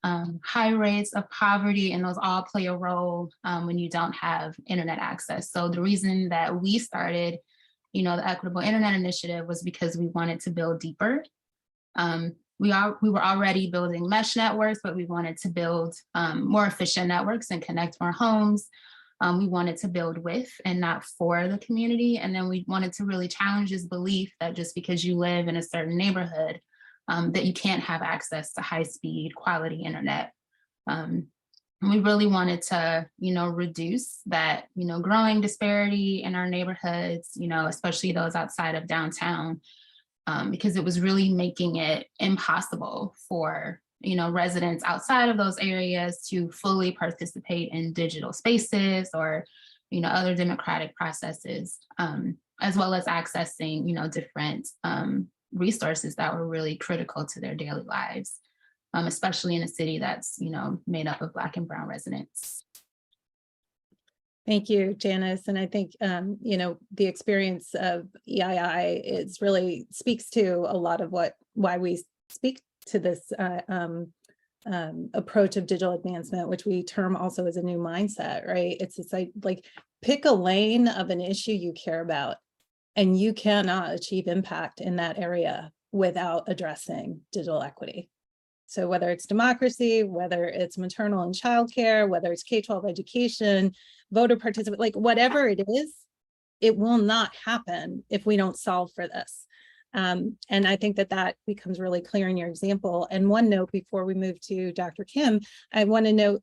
high rates of poverty, and those all play a role when you don't have internet access. So the reason that we started, the Equitable Internet Initiative was because we wanted to build deeper. We were already building mesh networks, but we wanted to build more efficient networks and connect more homes. We wanted to build with and not for the community. And then we wanted to really challenge this belief that just because you live in a certain neighborhood, that you can't have access to high speed quality internet. We really wanted to, reduce that, growing disparity in our neighborhoods, especially those outside of downtown, because it was really making it impossible for, residents outside of those areas to fully participate in digital spaces or, other democratic processes, as well as accessing, different resources that were really critical to their daily lives, especially in a city that's, made up of Black and Brown residents. Thank you, Janice. And I think, the experience of EII is really speaks to a lot of why we speak to this approach of digital advancement, which we term also as a new mindset, right? It's this like pick a lane of an issue you care about, and you cannot achieve impact in that area without addressing digital equity. So whether it's democracy, whether it's maternal and childcare, whether it's K-12 education, voter participation, like whatever it is, it will not happen if we don't solve for this. And I think that becomes really clear in your example. And one note before we move to Dr. Kim, I want to note,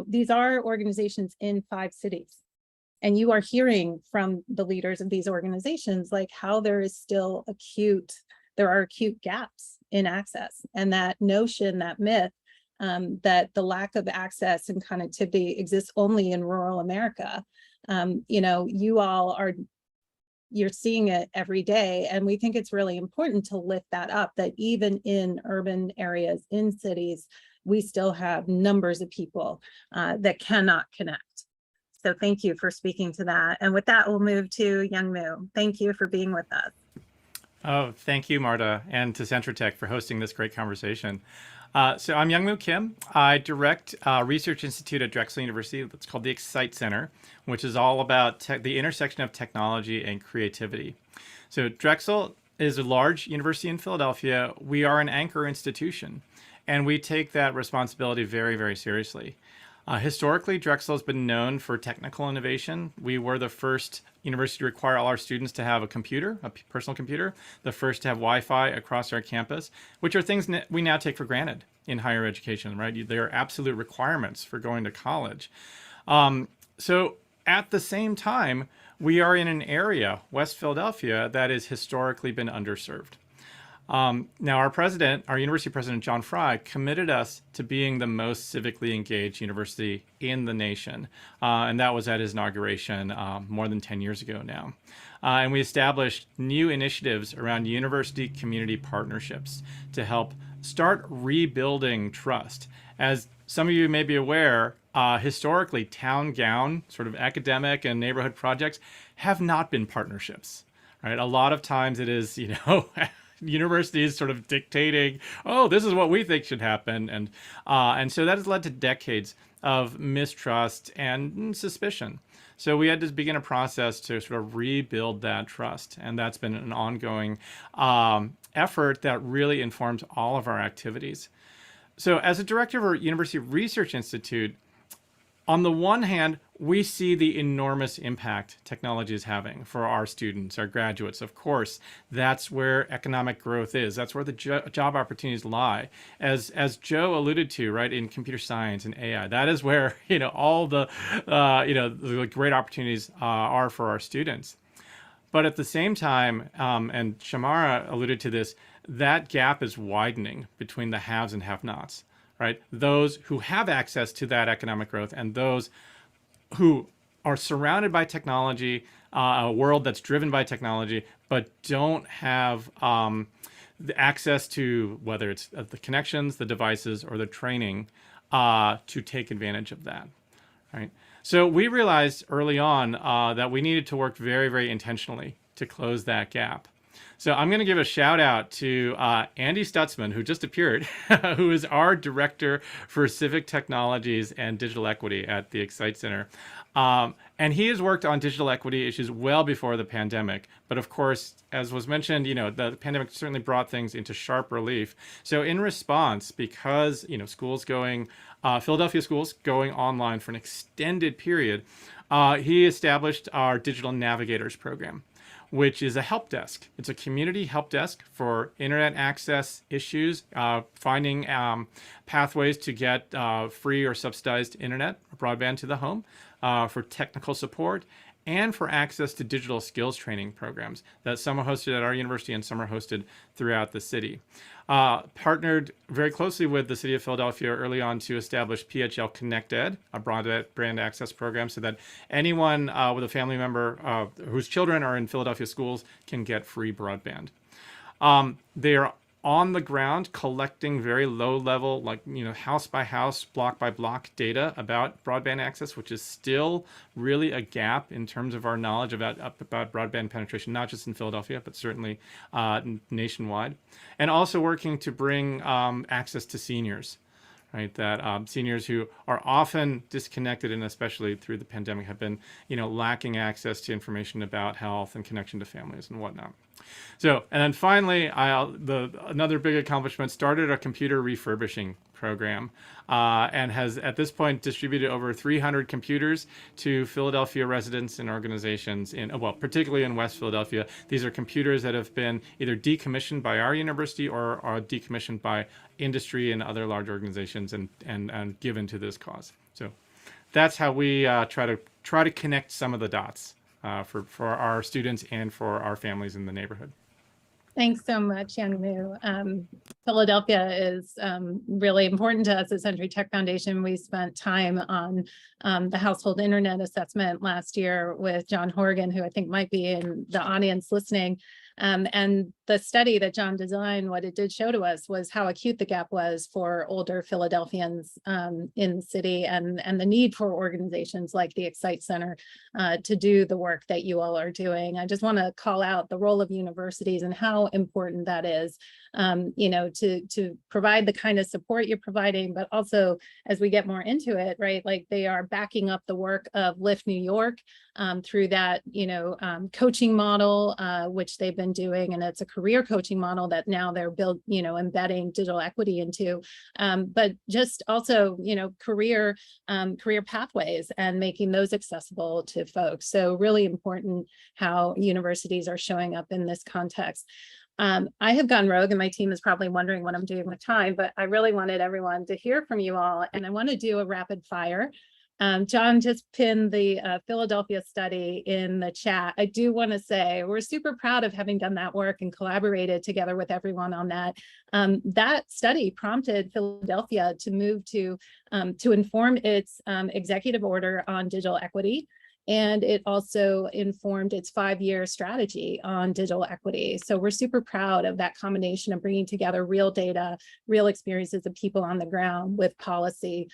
these are organizations in 5 cities. And you are hearing from the leaders of these organizations, like how there are acute gaps in access, and that notion, that myth, that the lack of access and connectivity exists only in rural America. You're seeing it every day. And we think it's really important to lift that up, that even in urban areas, in cities, we still have numbers of people that cannot connect. So thank you for speaking to that. And with that, we'll move to Youngmoo. Thank you for being with us. Oh, thank you, Marta, and to CentraTech for hosting this great conversation. So I'm Youngmoo Kim. I direct a research institute at Drexel University that's called the Excite Center, which is all about the intersection of technology and creativity. So Drexel is a large university in Philadelphia. We are an anchor institution, and we take that responsibility very, very seriously. Historically, Drexel has been known for technical innovation. We were the first university to require all our students to have a computer, a personal computer, the first to have Wi-Fi across our campus, which are things we now take for granted in higher education, right? They are absolute requirements for going to college. So at the same time, we are in an area, West Philadelphia, that has historically been underserved. Now, our university president, John Fry, committed us to being the most civically engaged university in the nation. And that was at his inauguration more than 10 years ago now. And we established new initiatives around university community partnerships to help start rebuilding trust. As some of you may be aware, historically, town gown, sort of academic and neighborhood projects have not been partnerships, right? A lot of times it is, universities sort of dictating, oh, this is what we think should happen. And so that has led to decades of mistrust and suspicion. So we had to begin a process to sort of rebuild that trust. And that's been an ongoing effort that really informs all of our activities. So as a director of our University Research Institute, on the one hand, we see the enormous impact technology is having for our students, our graduates. Of course, that's where economic growth is. That's where the job opportunities lie. As Joe alluded to, right, in computer science and AI, that is where all the the great opportunities are for our students. But at the same time, and Shamara alluded to this, that gap is widening between the haves and have-nots. Right? Those who have access to that economic growth and those who are surrounded by technology, a world that's driven by technology, but don't have the access to whether it's the connections, the devices, or the training to take advantage of that. Right? So we realized early on that we needed to work very, very intentionally to close that gap. So I'm going to give a shout out to Andy Stutzman, who just appeared, who is our Director for Civic Technologies and Digital Equity at the Excite Center. And he has worked on digital equity issues well before the pandemic. But of course, as was mentioned, the pandemic certainly brought things into sharp relief. So in response, because, Philadelphia schools going online for an extended period, he established our Digital Navigators program, which is a help desk. It's a community help desk for internet access issues, finding pathways to get free or subsidized internet, broadband to the home, for technical support, and for access to digital skills training programs that some are hosted at our university and some are hosted throughout the city. Partnered very closely with the city of Philadelphia early on to establish PHL ConnectEd, a broadband access program, so that anyone with a family member whose children are in Philadelphia schools can get free broadband. They are on the ground collecting very low level, house by house, block by block data about broadband access, which is still really a gap in terms of our knowledge about broadband penetration, not just in Philadelphia, but certainly nationwide. And also working to bring access to seniors, right? That seniors who are often disconnected, and especially through the pandemic, have been, lacking access to information about health and connection to families and whatnot. So, and then finally, another big accomplishment, started a computer refurbishing program and has at this point distributed over 300 computers to Philadelphia residents and organizations particularly in West Philadelphia. These are computers that have been either decommissioned by our university or are decommissioned by industry and other large organizations and given to this cause. So that's how we try to connect some of the dots for our students and for our families in the neighborhood. Thanks so much, Youngmoo. Philadelphia is really important to us at Century Tech Foundation. We spent time on the household internet assessment last year with John Horgan, who I think might be in the audience listening. And the study that John designed, what it did show to us was how acute the gap was for older Philadelphians in the city, and the need for organizations like the Excite Center to do the work that you all are doing. I just want to call out the role of universities and how important that is, to provide the kind of support you're providing, but also as we get more into it, right, like they are backing up the work of Lift New York through that, coaching model, which they've been doing, and it's a career coaching model that now they're embedding digital equity into, but just also, career pathways and making those accessible to folks. So really important how universities are showing up in this context. I have gone rogue, and my team is probably wondering what I'm doing with time, but I really wanted everyone to hear from you all, and I want to do a rapid fire John just pinned the Philadelphia study in the chat. I do want to say we're super proud of having done that work and collaborated together with everyone on that. That study prompted Philadelphia to move to inform its executive order on digital equity. And it also informed its 5-year strategy on digital equity. So we're super proud of that combination of bringing together real data, real experiences of people on the ground with policy,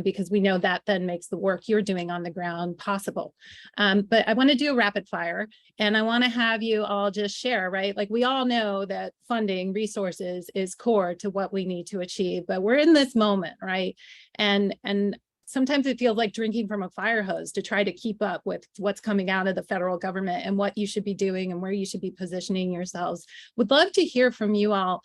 because we know that then makes the work you're doing on the ground possible. But I want to do a rapid fire, and I want to have you all just share, right? Like, we all know that funding resources is core to what we need to achieve, but we're in this moment, right? And sometimes it feels like drinking from a fire hose to try to keep up with what's coming out of the federal government and what you should be doing and where you should be positioning yourselves. Would love to hear from you all,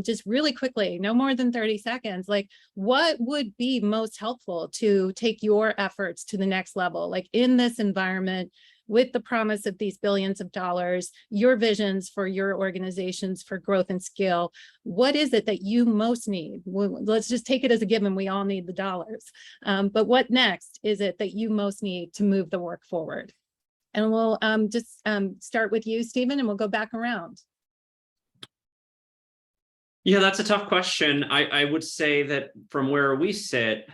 just really quickly, no more than 30 seconds, like what would be most helpful to take your efforts to the next level, like in this environment, with the promise of these billions of dollars, your visions for your organizations for growth and scale. What is it that you most need? Let's just take it as a given, we all need the dollars. But what next is it that you most need to move the work forward? And we'll just start with you, Stephen, and we'll go back around. Yeah, that's a tough question. I would say that from where we sit,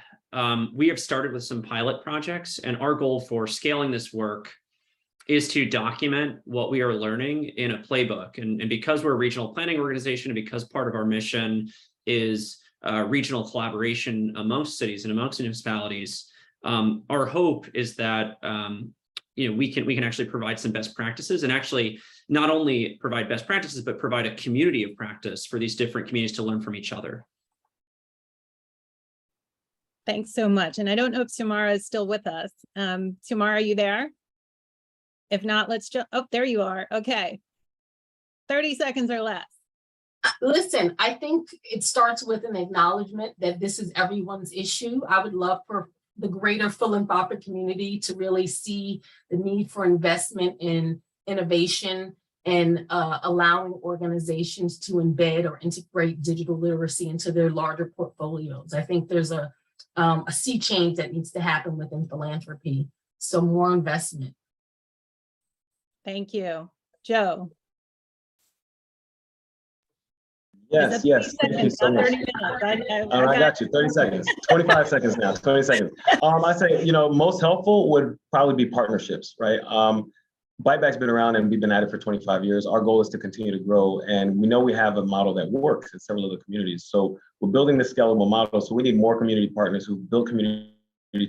we have started with some pilot projects, and our goal for scaling this work is to document what we are learning in a playbook. And because we're a regional planning organization, and because part of our mission is regional collaboration amongst cities and amongst municipalities, our hope is that we can actually provide some best practices, and actually not only provide best practices, but provide a community of practice for these different communities to learn from each other. Thanks so much. And I don't know if Tamara is still with us. Tamara, are you there? If not, let's just, oh, there you are. Okay. 30 seconds or less. Listen, I think it starts with an acknowledgement that this is everyone's issue. I would love for the greater philanthropic community to really see the need for investment in innovation and allowing organizations to embed or integrate digital literacy into their larger portfolios. I think there's a sea change that needs to happen within philanthropy. So more investment. Thank you. Joe. Yes, yes. Thank you so much. I got you. 30 seconds. 25 seconds now. 20 seconds. I say, most helpful would probably be partnerships, right? Buyback's been around and we've been at it for 25 years. Our goal is to continue to grow, and we know we have a model that works in several other communities. So we're building this scalable model. So we need more community partners who build community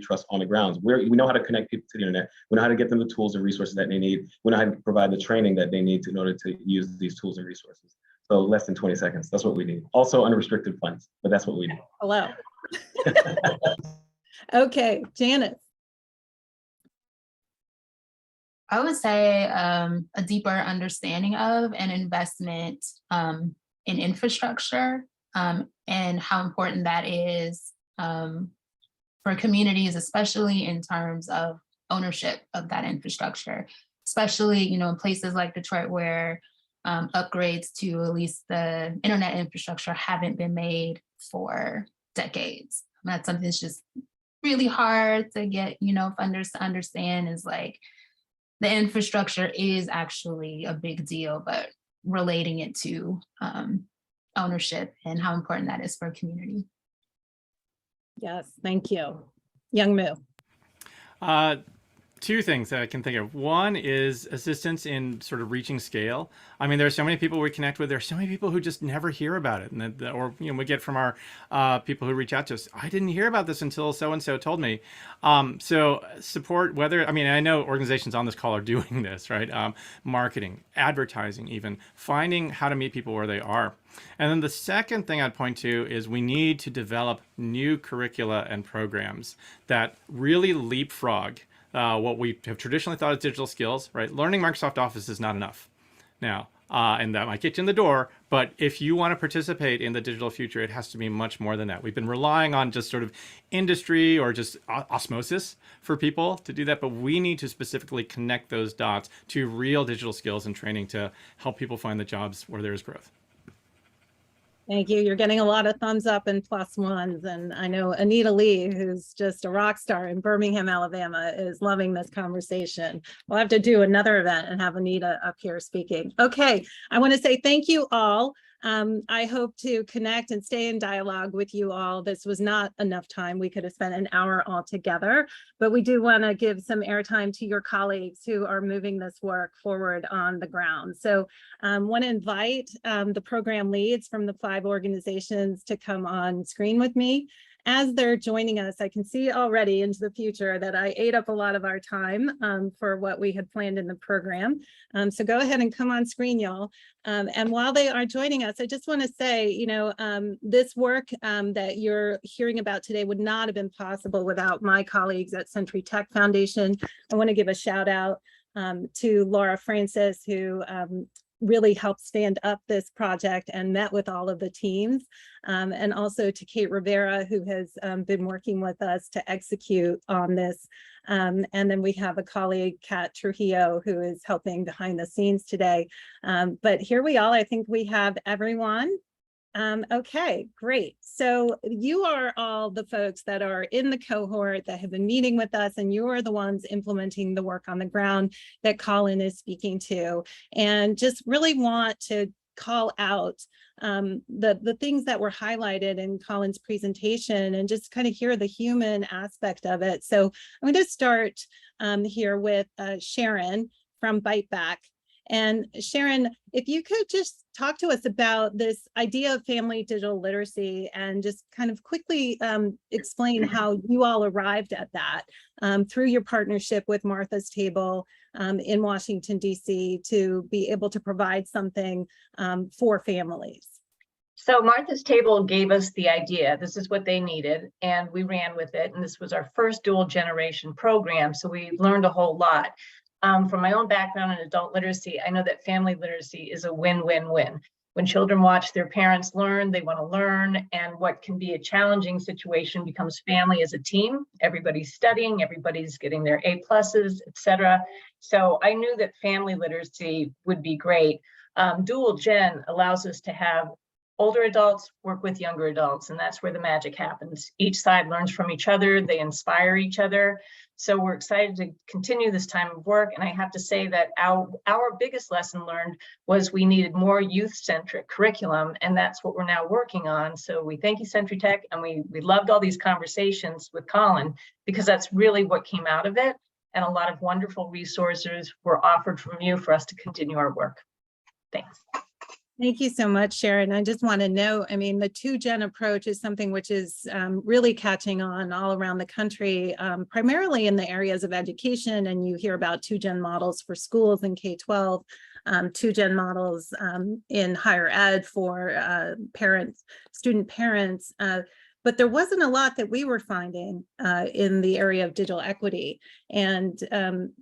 trust on the grounds. We know how to connect people to the internet. We know how to get them the tools and resources that they need. We know how to provide the training that they need in order to use these tools and resources. So less than 20 seconds. That's what we need. Also unrestricted funds, but that's what we need. Hello. Okay, Janice. I would say a deeper understanding of and investment in infrastructure and how important that is for communities, especially in terms of ownership of that infrastructure, especially, in places like Detroit where upgrades to at least the internet infrastructure haven't been made for decades. That's something that's just really hard to get, funders to understand, is like the infrastructure is actually a big deal, but relating it to ownership and how important that is for a community. Yes, thank you. Young Moo. Two things that I can think of. One is assistance in sort of reaching scale. I mean, there are so many people we connect with. There are so many people who just never hear about it, and or we get from our people who reach out to us. I didn't hear about this until so and so told me. So support, whether I know organizations on this call are doing this, right? Marketing, advertising, even finding how to meet people where they are. And then the second thing I'd point to is we need to develop new curricula and programs that really leapfrog what we have traditionally thought of digital skills, right? Learning Microsoft Office is not enough now, and that might get you in the door. But if you want to participate in the digital future, it has to be much more than that. We've been relying on just sort of industry or just osmosis for people to do that, but we need to specifically connect those dots to real digital skills and training to help people find the jobs where there is growth. Thank you. You're getting a lot of thumbs up and plus ones. And I know Anita Lee, who's just a rock star in Birmingham, Alabama, is loving this conversation. We'll have to do another event and have Anita up here speaking. Okay, I want to say thank you all. I hope to connect and stay in dialogue with you all. This was not enough time. We could have spent an hour all together, but we do want to give some airtime to your colleagues who are moving this work forward on the ground. So want to invite the program leads from the 5 organizations to come on screen with me. As they're joining us, I can see already into the future that I ate up a lot of our time for what we had planned in the program. So go ahead and come on screen, y'all. And while they are joining us, I just want to say, you know, this work that you're hearing about today would not have been possible without my colleagues at Century Tech Foundation. I want to give a shout out to Laura Francis, who really helped stand up this project and met with all of the teams, and also to Kate Rivera, who has been working with us to execute on this. And then we have a colleague, Kat Trujillo, who is helping behind the scenes today. But here we are, I think we have everyone. Okay, great. So you are all the folks that are in the cohort that have been meeting with us, and you are the ones implementing the work on the ground that Colin is speaking to. And just really want to call out the things that were highlighted in Colin's presentation and just kind of hear the human aspect of it. So I'm going to start here with Sharon from Bite Back. And Sharon, if you could just talk to us about this idea of family digital literacy and just kind of quickly explain how you all arrived at that through your partnership with Martha's Table in Washington, D.C. to be able to provide something for families. So Martha's Table gave us the idea. This is what they needed, and we ran with it. And this was our first dual generation program. So we learned a whole lot. From my own background in adult literacy, I know that family literacy is a win-win-win. When children watch their parents learn, they want to learn, and what can be a challenging situation becomes family as a team. Everybody's studying, everybody's getting their A+, etc. So I knew that family literacy would be great. Dual Gen allows us to have older adults work with younger adults, and that's where the magic happens. Each side learns from each other, they inspire each other. So we're excited to continue this time of work. And I have to say that our biggest lesson learned was we needed more youth-centric curriculum, and that's what we're now working on. So we thank you, Century Tech, and we loved all these conversations with Colin, because that's really what came out of it. And a lot of wonderful resources were offered from you for us to continue our work. Thanks. Thank you so much, Sharon. I just want to know, I mean, the 2-gen approach is something which is really catching on all around the country, primarily in the areas of education. And you hear about 2-gen models for schools in K-12, 2-gen models in higher ed for student parents. But there wasn't a lot that we were finding in the area of digital equity. And,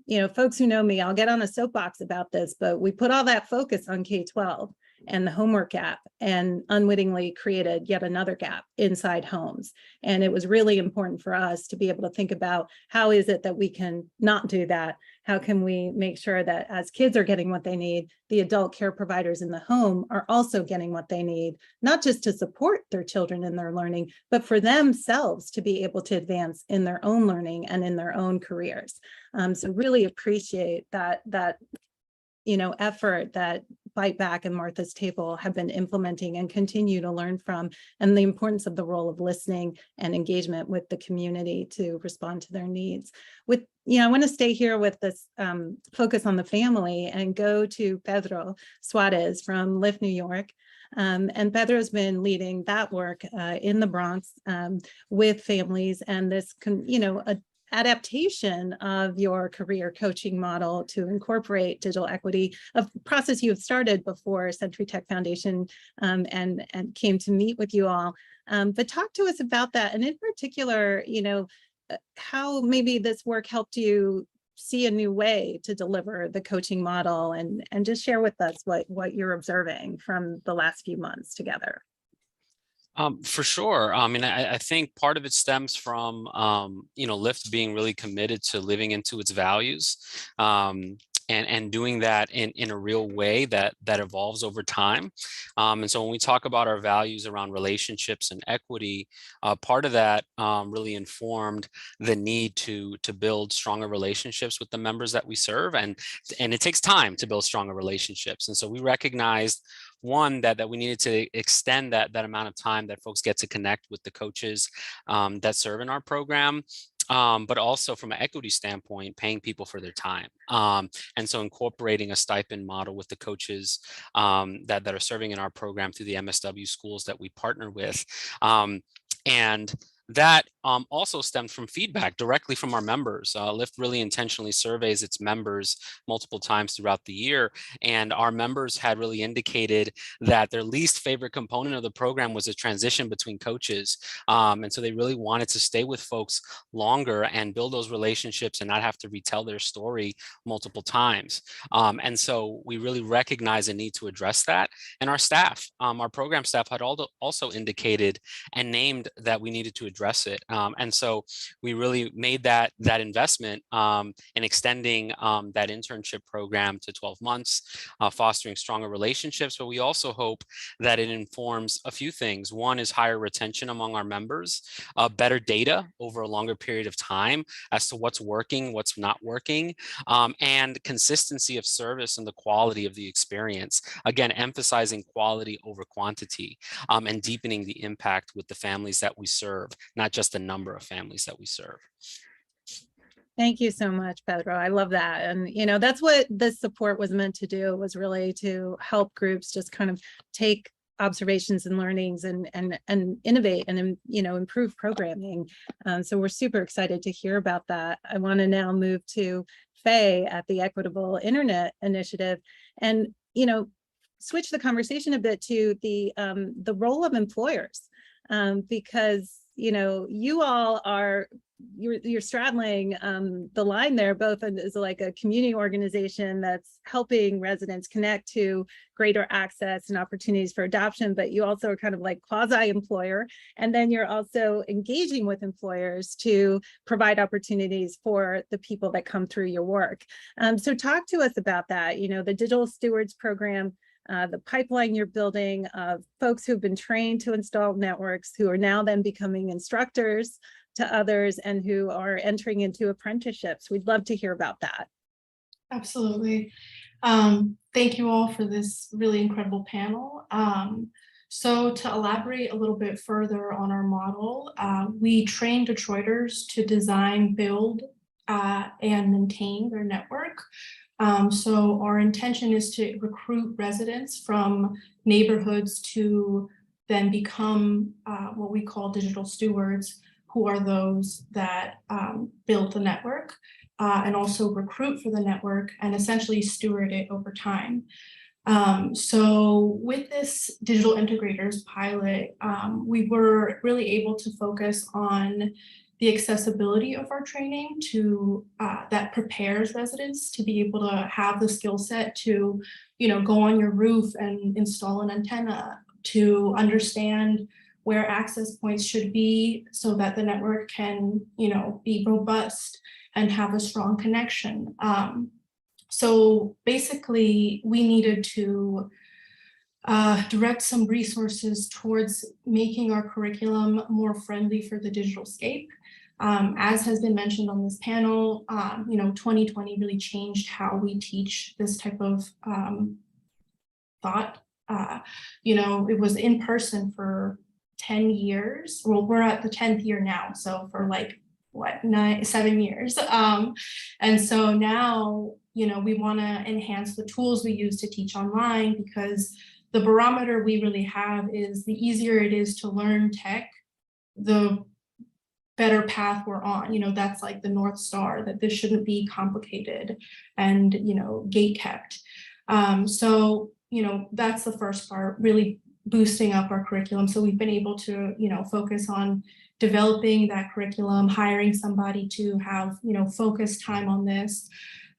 you know, folks who know me, I'll get on a soapbox about this, but we put all that focus on K-12 and the homework gap, and unwittingly created yet another gap inside homes. And it was really important for us to be able to think about, how is it that we can not do that? How can we make sure that as kids are getting what they need, the adult care providers in the home are also getting what they need, not just to support their children in their learning, but for themselves to be able to advance in their own learning and in their own careers. So really appreciate that you know, effort that Bite Back and Martha's Table have been implementing and continue to learn from, and the importance of the role of listening and engagement with the community to respond to their needs. With, you know, I want to stay here with this focus on the family and go to Pedro Suarez from Lift New York. And Pedro's been leading that work in the Bronx with families, and this, you know, adaptation of your career coaching model to incorporate digital equity, a process you have started before Century Tech Foundation and came to meet with you all. But talk to us about that, and in particular, you know, how maybe this work helped you see a new way to deliver the coaching model, and just share with us what you're observing from the last few months together. For sure. I mean, I think part of it stems from, you know, Lyft being really committed to living into its values. and doing that in a real way that evolves over time. And so when we talk about our values around relationships and equity, part of that really informed the need to build stronger relationships with the members that we serve, and it takes time to build stronger relationships. And so we recognized, one, that we needed to extend that amount of time that folks get to connect with the coaches that serve in our program. But also from an equity standpoint, paying people for their time. And so incorporating a stipend model with the coaches that are serving in our program through the MSW schools that we partner with. And that also stemmed from feedback directly from our members. Lyft really intentionally surveys its members multiple times throughout the year, and our members had really indicated that their least favorite component of the program was a transition between coaches. And so they really wanted to stay with folks longer and build those relationships and not have to retell their story multiple times. And so we really recognize a need to address that. And our staff, our program staff had also indicated and named that we needed to address it. And so we really made that investment in extending that internship program to 12 months, fostering stronger relationships. But we also hope that it informs a few things. One is higher retention among our members, better data over a longer period of time as to what's working, what's not working, and consistency of service and the quality of the experience. Again, emphasizing quality over quantity, and deepening the impact with the families that we serve, not just the number of families that we serve. Thank you so much, Pedro. I love that. And, you know, that's what this support was meant to do, was really to help groups just kind of take observations and learnings and innovate and, you know, improve programming. So we're super excited to hear about that. I want to now move to Faye at the Equitable Internet Initiative and, you know, switch the conversation a bit to the role of employers, because, you know, you all are, you're straddling the line there, both as like a community organization that's helping residents connect to greater access and opportunities for adoption, but you also are kind of like quasi-employer, and then you're also engaging with employers to provide opportunities for the people that come through your work. So talk to us about that, you know, the Digital Stewards Program, the pipeline you're building of folks who've been trained to install networks, who are now then becoming instructors to others and who are entering into apprenticeships. We'd love to hear about that. Absolutely. Thank you all for this really incredible panel. So to elaborate a little bit further on our model, we train Detroiters to design, build, and maintain their network. So our intention is to recruit residents from neighborhoods to then become what we call digital stewards, who are those that build the network and also recruit for the network and essentially steward it over time. So with this Digital Integrators pilot, we were really able to focus on the accessibility of our training to that prepares residents to be able to have the skill set to, you know, go on your roof and install an antenna, to understand where access points should be so that the network can, you know, be robust and have a strong connection. So basically, we needed to direct some resources towards making our curriculum more friendly for the digital scape. As has been mentioned on this panel, you know, 2020 really changed how we teach this type of thought. You know, it was in person for 10 years. Well, we're at the 10th year now. So for like, what, 7 years. And so now, you know, we want to enhance the tools we use to teach online, because the barometer we really have is the easier it is to learn tech, the better path we're on. You know, that's like the North Star, that this shouldn't be complicated and, you know, gate kept. So, you know, that's the first part, really boosting up our curriculum. So we've been able to, you know, focus on developing that curriculum, hiring somebody to have, you know, focused time on this.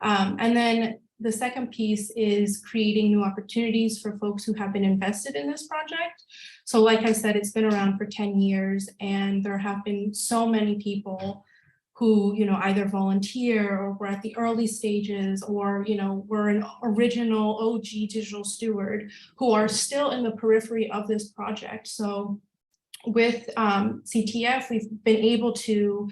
And then the second piece is creating new opportunities for folks who have been invested in this project. So like I said, it's been around for 10 years and there have been so many people who, either volunteer or we're at the early stages, or, we're an original OG digital steward who are still in the periphery of this project. So with CTF, we've been able to,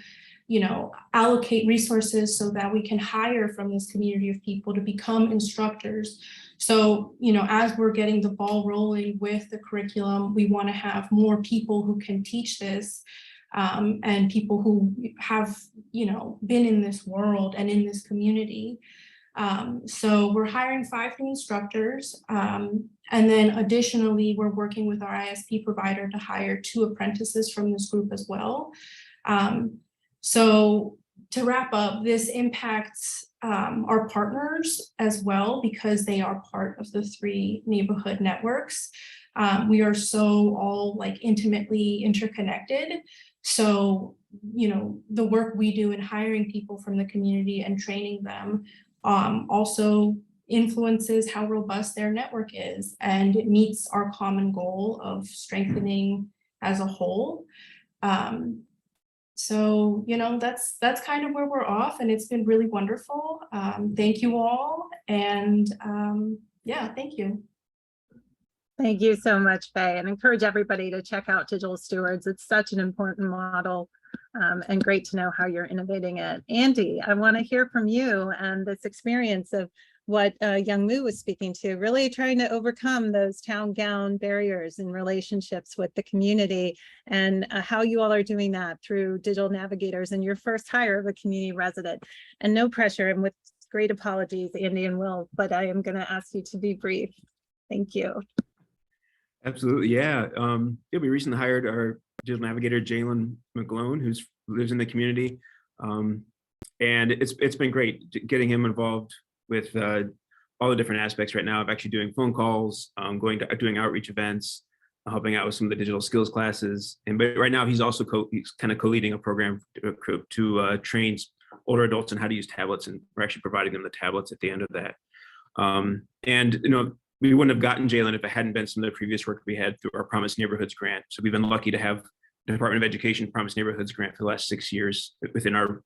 allocate resources so that we can hire from this community of people to become instructors. So, as we're getting the ball rolling with the curriculum, we want to have more people who can teach this, and people who have, been in this world and in this community. So we're hiring 5 new instructors. And then additionally, we're working with our ISP provider to hire 2 apprentices from this group as well. So to wrap up, this impacts our partners as well, because they are part of the 3 neighborhood networks. We are so all like intimately interconnected. So, the work we do in hiring people from the community and training them also influences how robust their network is, and it meets our common goal of strengthening as a whole. So, that's kind of where we're off, and it's been really wonderful. Thank you all. And yeah, thank you. Thank you so much, Faye, and encourage everybody to check out Digital Stewards. It's such an important model, and great to know how you're innovating it. Andy, I want to hear from you and this experience of what Youngmoo was speaking to, really trying to overcome those town gown barriers and relationships with the community, and how you all are doing that through digital navigators and your first hire of a community resident. And no pressure, and with great apologies, Andy and Will, but I am going to ask you to be brief. Thank you. Absolutely, yeah. We recently hired our digital navigator, Jalen McGlone, who lives in the community. And it's been great getting him involved with all the different aspects right now of actually doing phone calls, doing outreach events, helping out with some of the digital skills classes. But right now he's also he's kind of co-leading a program to train older adults on how to use tablets, and we're actually providing them the tablets at the end of that. We wouldn't have gotten Jalen if it hadn't been some of the previous work we had through our Promise Neighborhoods grant. So we've been lucky to have the Department of Education Promise Neighborhoods grant for the last 6 years within our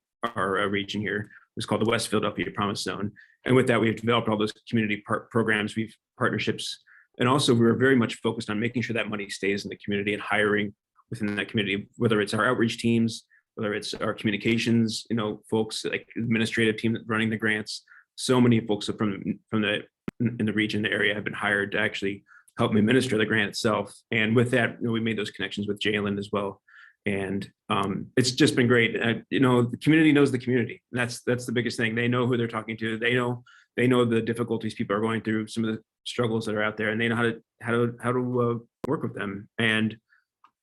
region here. It's called the West Philadelphia Promise Zone. And with that, we've developed all those community programs, we've partnerships. And also we're very much focused on making sure that money stays in the community and hiring within that community, whether it's our outreach teams, whether it's our communications, folks like administrative team running the grants. So many folks in the region, the area, have been hired to actually help me administer the grant itself. And with that, we made those connections with Jalen as well. And it's just been great. The community knows the community. That's the biggest thing. They know who they're talking to. They know the difficulties people are going through, some of the struggles that are out there, and they know how to work with them. And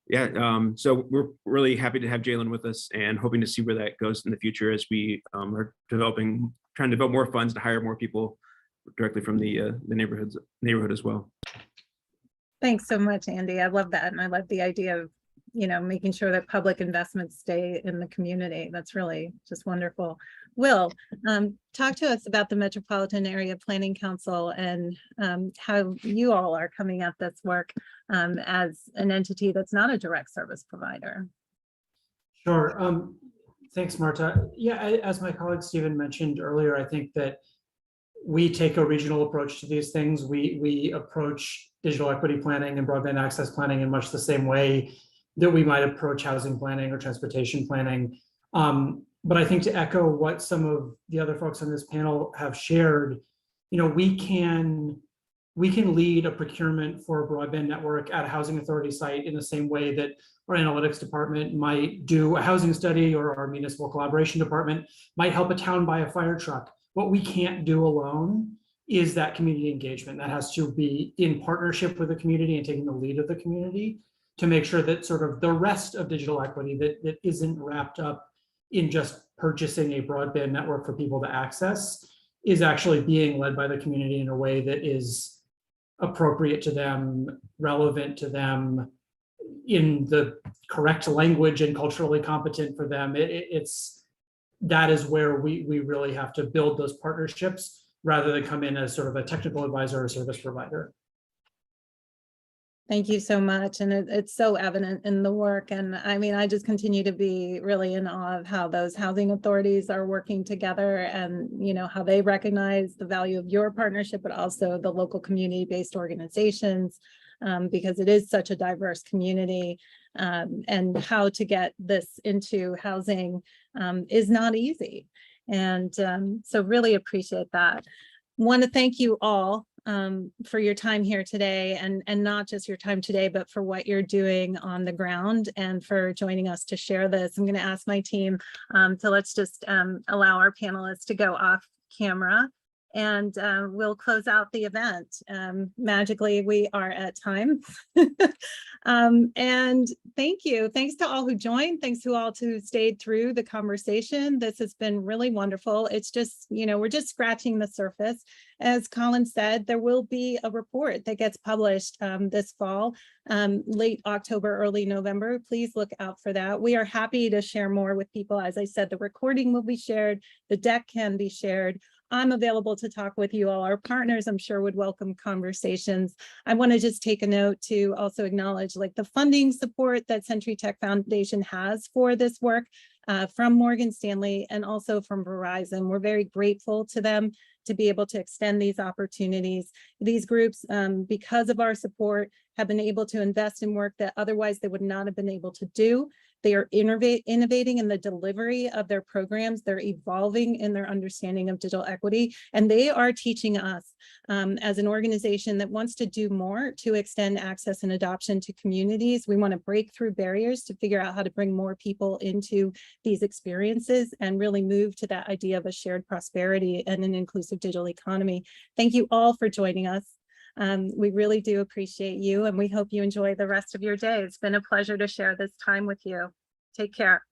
yeah, so we're really happy to have Jalen with us, and hoping to see where that goes in the future as we are trying to develop more funds to hire more people directly from the neighborhood as well. Thanks so much, Andy. I love that. And I love the idea of, making sure that public investments stay in the community. That's really just wonderful. Will, talk to us about the Metropolitan Area Planning Council and how you all are coming at this work as an entity that's not a direct service provider. Sure. Thanks, Marta. Yeah, as my colleague Stephen mentioned earlier, I think that we take a regional approach to these things. We approach digital equity planning and broadband access planning in much the same way that we might approach housing planning or transportation planning. But I think to echo what some of the other folks on this panel have shared, we can lead a procurement for a broadband network at a housing authority site in the same way that our analytics department might do a housing study, or our municipal collaboration department might help a town buy a fire truck. What we can't do alone is that community engagement. That has to be in partnership with the community and taking the lead of the community to make sure that sort of the rest of digital equity that isn't wrapped up in just purchasing a broadband network for people to access is actually being led by the community in a way that is appropriate to them, relevant to them, in the correct language, and culturally competent for them. That is where we really have to build those partnerships rather than come in as sort of a technical advisor or service provider. Thank you so much. And it's so evident in the work. And I mean, I just continue to be really in awe of how those housing authorities are working together and, you know, how they recognize the value of your partnership, but also the local community-based organizations, because it is such a diverse community, and how to get this into housing is not easy. And so really appreciate that. Want to thank you all for your time here today, and not just your time today, but for what you're doing on the ground and for joining us to share this. I'm going to ask my team to let's just allow our panelists to go off camera, and we'll close out the event. Magically, we are at time. And thank you. Thanks to all who joined. Thanks to all who stayed through the conversation. This has been really wonderful. It's just, you know, we're just scratching the surface. As Colin said, there will be a report that gets published this fall, late October, early November. Please look out for that. We are happy to share more with people. As I said, the recording will be shared. The deck can be shared. I'm available to talk with you all. Our partners, I'm sure, would welcome conversations. I want to just take a note to also acknowledge like the funding support that Century Tech Foundation has for this work from Morgan Stanley and also from Verizon. We're very grateful to them to be able to extend these opportunities. These groups, because of our support, have been able to invest in work that otherwise they would not have been able to do. They are innovating in the delivery of their programs. They're evolving in their understanding of digital equity, and they are teaching us as an organization that wants to do more to extend access and adoption to communities. We want to break through barriers to figure out how to bring more people into these experiences and really move to that idea of a shared prosperity and an inclusive digital economy. Thank you all for joining us. We really do appreciate you, and we hope you enjoy the rest of your day. It's been a pleasure to share this time with you. Take care.